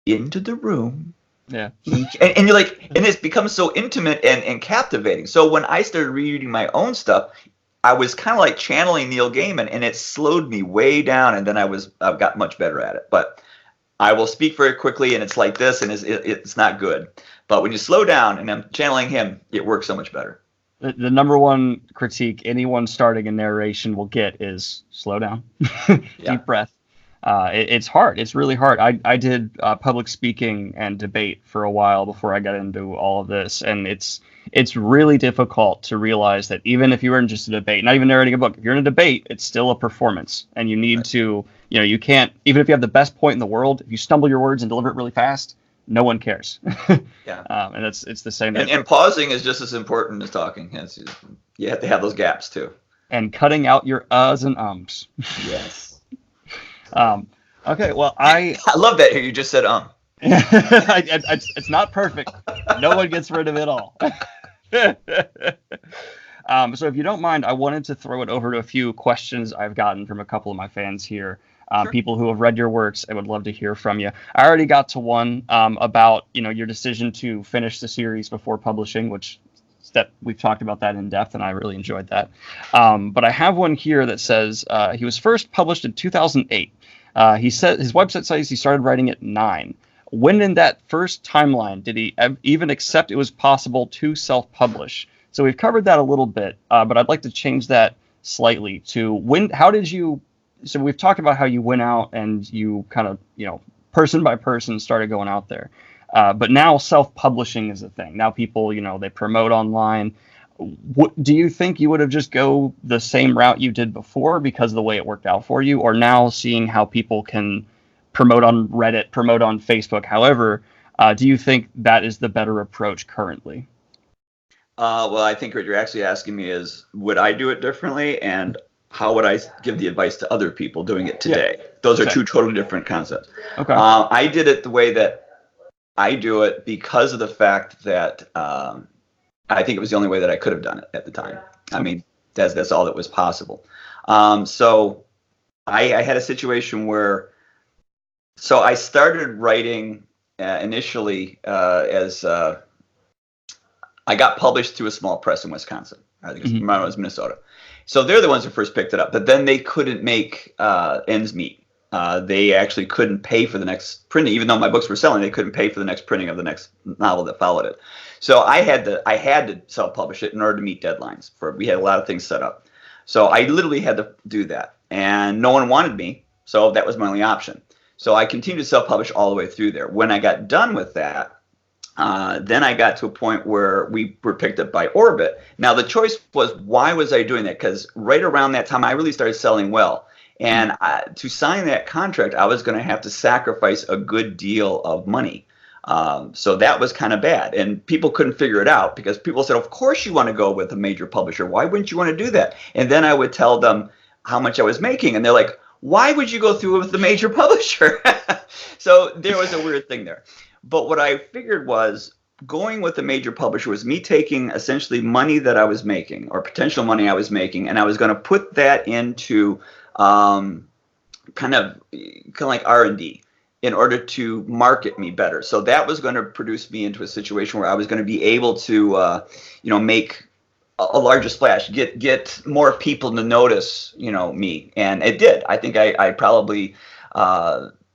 into the room. Yeah. And you're like, and it's become so intimate and captivating. So when I started reading my own stuff, I was kind of like channeling Neil Gaiman, and it slowed me way down. And then I've got much better at it. But I will speak very quickly, and it's like this, and it's not good. But when you slow down and I'm channeling him, it works so much better. The number one critique anyone starting a narration will get is slow down, deep breath. It's hard. It's really hard. I did public speaking and debate for a while before I got into all of this, and it's really difficult to realize that even if you were in just a debate, not even narrating a book, if you're in a debate, it's still a performance, and you need to, you can't, even if you have the best point in the world, if you stumble your words and deliver it really fast, no one cares. Yeah. And it's the same. And pausing is just as important as talking. You have to have those gaps too. And cutting out your uhs and ums. Yes. Okay, well, I love that here. You just said it's not perfect. No one gets rid of it all. So if you don't mind, I wanted to throw it over to a few questions I've gotten from a couple of my fans here. Sure. People who have read your works, I would love to hear from you. I already got to one about your decision to finish the series before publishing, which that we've talked about that in depth, and I really enjoyed that. But I have one here that says he was first published in 2008. He said his website says he started writing at 9. When in that first timeline did he even accept it was possible to self-publish? So we've covered that a little bit, but I'd like to change that slightly to when. How did you? So we've talked about how you went out and you kind of, person by person started going out there. But now self-publishing is a thing. Now people, they promote online. Do you think you would have just go the same route you did before because of the way it worked out for you? Or now seeing how people can promote on Reddit, promote on Facebook, however, do you think that is the better approach currently? Well, I think what you're actually asking me is, would I do it differently? And how would I give the advice to other people doing it today? Yeah, those are two totally different concepts. Okay. I did it the way that I do it because of the fact that I think it was the only way that I could have done it at the time. I mean, that's all that was possible. So I had a situation where, so I started writing initially as I got published through a small press in Wisconsin. I think it was Minnesota. So they're the ones who first picked it up. But then they couldn't make ends meet. They actually couldn't pay for the next printing, even though my books were selling. They couldn't pay for the next printing of the next novel that followed it. So I had to self-publish it in order to meet deadlines. We had a lot of things set up. So I literally had to do that, and no one wanted me, so that was my only option. So I continued to self-publish all the way through there. When I got done with that, then I got to a point where we were picked up by Orbit. Now the choice was, why was I doing that? Because right around that time, I really started selling well. And to sign that contract, I was going to have to sacrifice a good deal of money. So that was kind of bad. And people couldn't figure it out because people said, of course you want to go with a major publisher. Why wouldn't you want to do that? And then I would tell them how much I was making. And they're like, why would you go through with the major publisher? So there was a weird thing there. But what I figured was, going with a major publisher was me taking essentially money that I was making, or potential money I was making, and I was going to put that into kind of like R&D in order to market me better. So that was going to produce me into a situation where I was going to be able to, make a larger splash, get more people to notice, me. And it did. I think I probably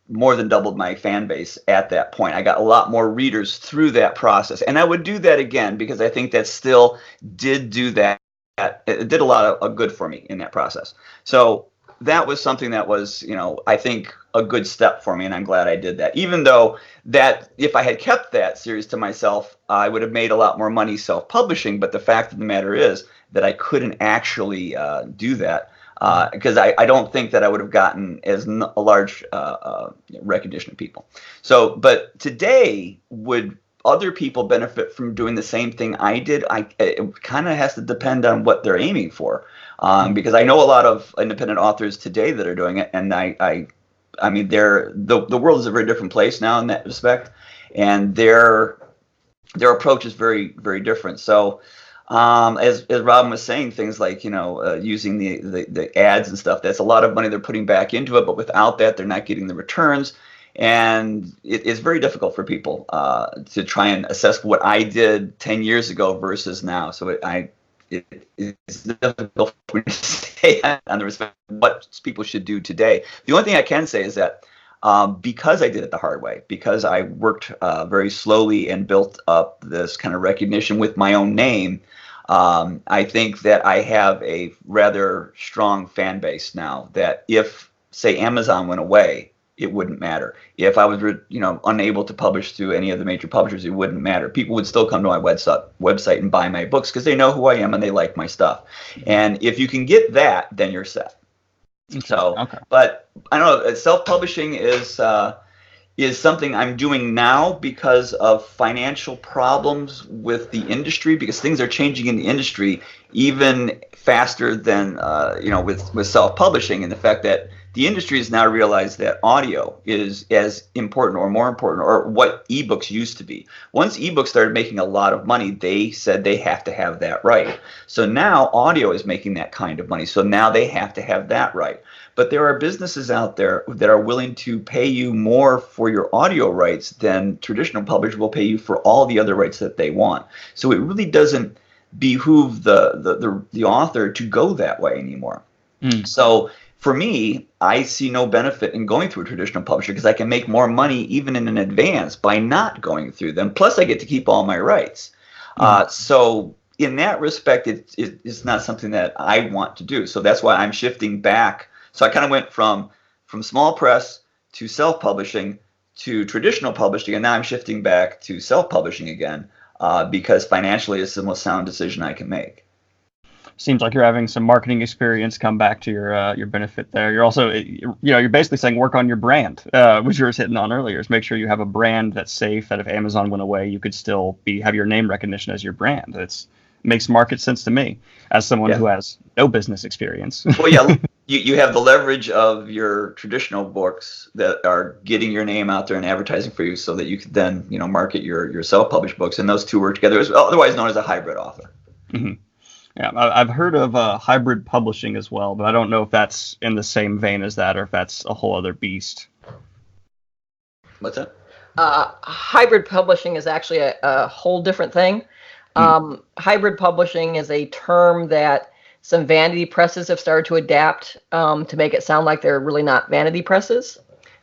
more than doubled my fan base at that point. I got a lot more readers through that process. And I would do that again because I think that still did do that. It did a lot of good for me in that process. So that was something that was, I think a good step for me, and I'm glad I did that. Even though that if I had kept that series to myself, I would have made a lot more money self-publishing. But the fact of the matter is that I couldn't actually do that because I don't think that I would have gotten as a large recognition of people. So, but today, would other people benefit from doing the same thing I did? It kind of has to depend on what they're aiming for. Because I know a lot of independent authors today that are doing it, and I mean, the world is a very different place now in that respect, and their approach is very, very different. So, as Robin was saying, things like using the ads and stuff, that's a lot of money they're putting back into it, but without that, they're not getting the returns, and it's very difficult for people to try and assess what I did 10 years ago versus now. So it's difficult for me to say on the respect of what people should do today. The only thing I can say is that because I did it the hard way, because I worked very slowly and built up this kind of recognition with my own name, I think that I have a rather strong fan base now that if, say, Amazon went away, it wouldn't matter. If I was, unable to publish through any of the major publishers, it wouldn't matter. People would still come to my website and buy my books because they know who I am and they like my stuff. And if you can get that, then you're set. So, okay. But I don't know. Self-publishing is something I'm doing now because of financial problems with the industry, because things are changing in the industry even faster than with self-publishing, and the fact that the industry has now realized that audio is as important or more important, or what ebooks used to be. Once ebooks started making a lot of money, they said they have to have that right. So now audio is making that kind of money. So now they have to have that right. But there are businesses out there that are willing to pay you more for your audio rights than traditional publishers will pay you for all the other rights that they want. So it really doesn't behoove the author to go that way anymore. So for me, I see no benefit in going through a traditional publisher because I can make more money even in advance by not going through them. Plus, I get to keep all my rights. So in that respect, it's not something that I want to do. So that's why I'm shifting back. So I kind of went from small press to self-publishing to traditional publishing, and now I'm shifting back to self-publishing again because financially it's the most sound decision I can make. Seems like you're having some marketing experience come back to your benefit there. You're also, you're basically saying work on your brand, which you were hitting on earlier. Is make sure you have a brand that's safe. That if Amazon went away, you could still have your name recognition as your brand. Makes market sense to me as someone who has no business experience. Well, yeah, you have the leverage of your traditional books that are getting your name out there and advertising for you, so that you could then market your self-published books, and those two work together, otherwise known as a hybrid author. Mm-hmm. Yeah, I've heard of hybrid publishing as well, but I don't know if that's in the same vein as that or if that's a whole other beast. What's that? Hybrid publishing is actually a whole different thing. Hybrid publishing is a term that some vanity presses have started to adapt to make it sound like they're really not vanity presses,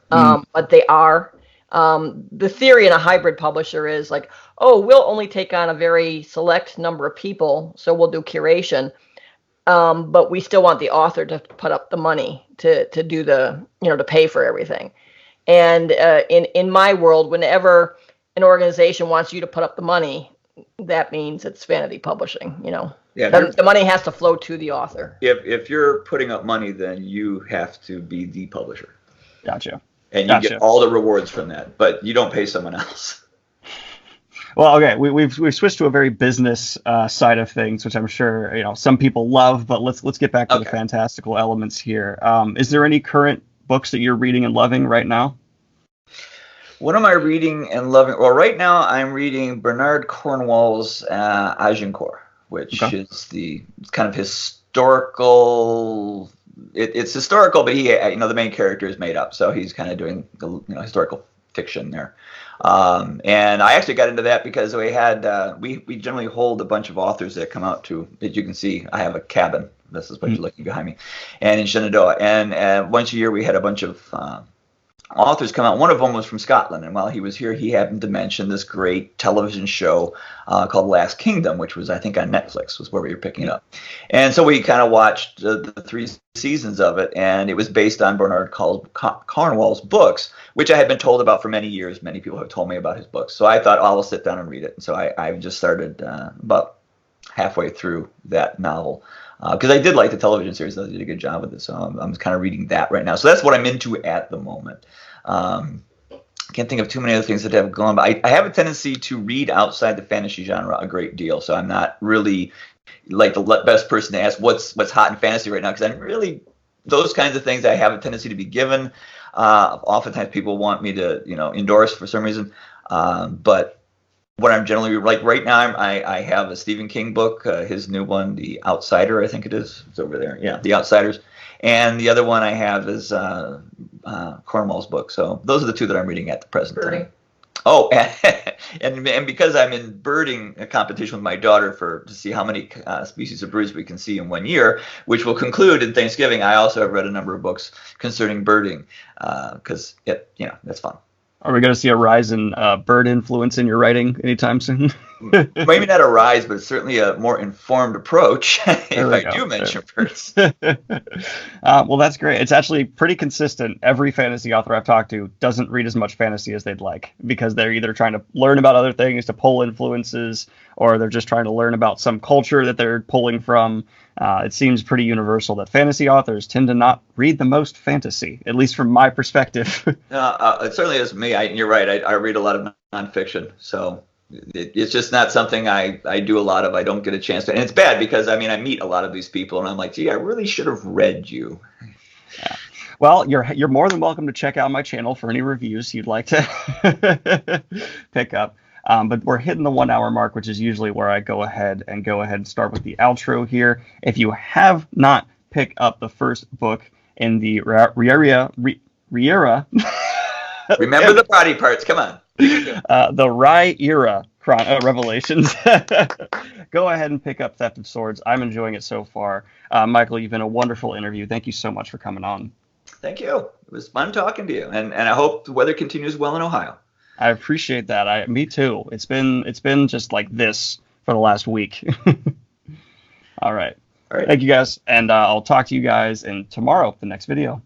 but they are. The theory in a hybrid publisher is like, oh, we'll only take on a very select number of people, so we'll do curation, but we still want the author to put up the money to do the, to pay for everything. And in my world, whenever an organization wants you to put up the money, that means it's vanity publishing. Yeah, the money has to flow to the author. If you're putting up money, then you have to be the publisher. Gotcha. And you get all the rewards from that, but you don't pay someone else. Well, okay, we've switched to a very business side of things, which I'm sure some people love. But let's get back to the fantastical elements here. Is there any current books that you're reading and loving right now? What am I reading and loving? Well, right now I'm reading Bernard Cornwell's Agincourt, which is the kind of historical. It's historical, but he, the main character is made up, so he's kind of doing the historical fiction there. And I actually got into that because we had we generally hold a bunch of authors that come out to, as you can see, I have a cabin. This is what you're looking behind me, and in Shenandoah, and once a year we had a bunch of authors come out. One of them was from Scotland, and while he was here, he happened to mention this great television show called Last Kingdom, which was, I think, on Netflix, was where we were picking it up. And so we kind of watched the 3 seasons of it, and it was based on Bernard Cornwell's books, which I had been told about for many years. Many people have told me about his books. So I thought, I'll sit down and read it. And so I've just started about halfway through that novel. Because I did like the television series. They did a good job with it. So I'm kind of reading that right now. So that's what I'm into at the moment. Can't think of too many other things that have gone, but I have a tendency to read outside the fantasy genre a great deal. So I'm not really like the best person to ask what's hot in fantasy right now, because I'm really, those kinds of things I have a tendency to be given. Oftentimes people want me to endorse for some reason, but what I'm generally like right now, I have a Stephen King book, his new one, The Outsider, I think it is. It's over there. Yeah, The Outsiders. And the other one I have is Cornwell's book. So those are the two that I'm reading at the present time. Oh, and because I'm in birding a competition with my daughter to see how many species of birds we can see in 1 year, which will conclude in Thanksgiving, I also have read a number of books concerning birding because that's fun. Are we going to see a rise in bird influence in your writing anytime soon? Maybe not a rise, but certainly a more informed approach if I do mention birds. Well, that's great. It's actually pretty consistent. Every fantasy author I've talked to doesn't read as much fantasy as they'd like because they're either trying to learn about other things to pull influences, or they're just trying to learn about some culture that they're pulling from. It seems pretty universal that fantasy authors tend to not read the most fantasy, at least from my perspective. It certainly is me. You're right. I read a lot of nonfiction, so it's just not something I do a lot of. I don't get a chance to, and it's bad because I meet a lot of these people, and I'm like, gee, I really should have read you. Yeah. Well, you're more than welcome to check out my channel for any reviews you'd like to pick up. But we're hitting the 1 hour mark, which is usually where I go ahead and start with the outro here. If you have not picked up the first book in the Riyria. Remember the body parts. Come on. The Riyria Revelations, go ahead and pick up Theft of Swords. I'm enjoying it so far. Michael, you've been a wonderful interview. Thank you so much for coming on. Thank you. It was fun talking to you, and I hope the weather continues well in Ohio. I appreciate that. Me too. It's been just like this for the last week. All right. All right. Thank you guys, and I'll talk to you guys in tomorrow, the next video.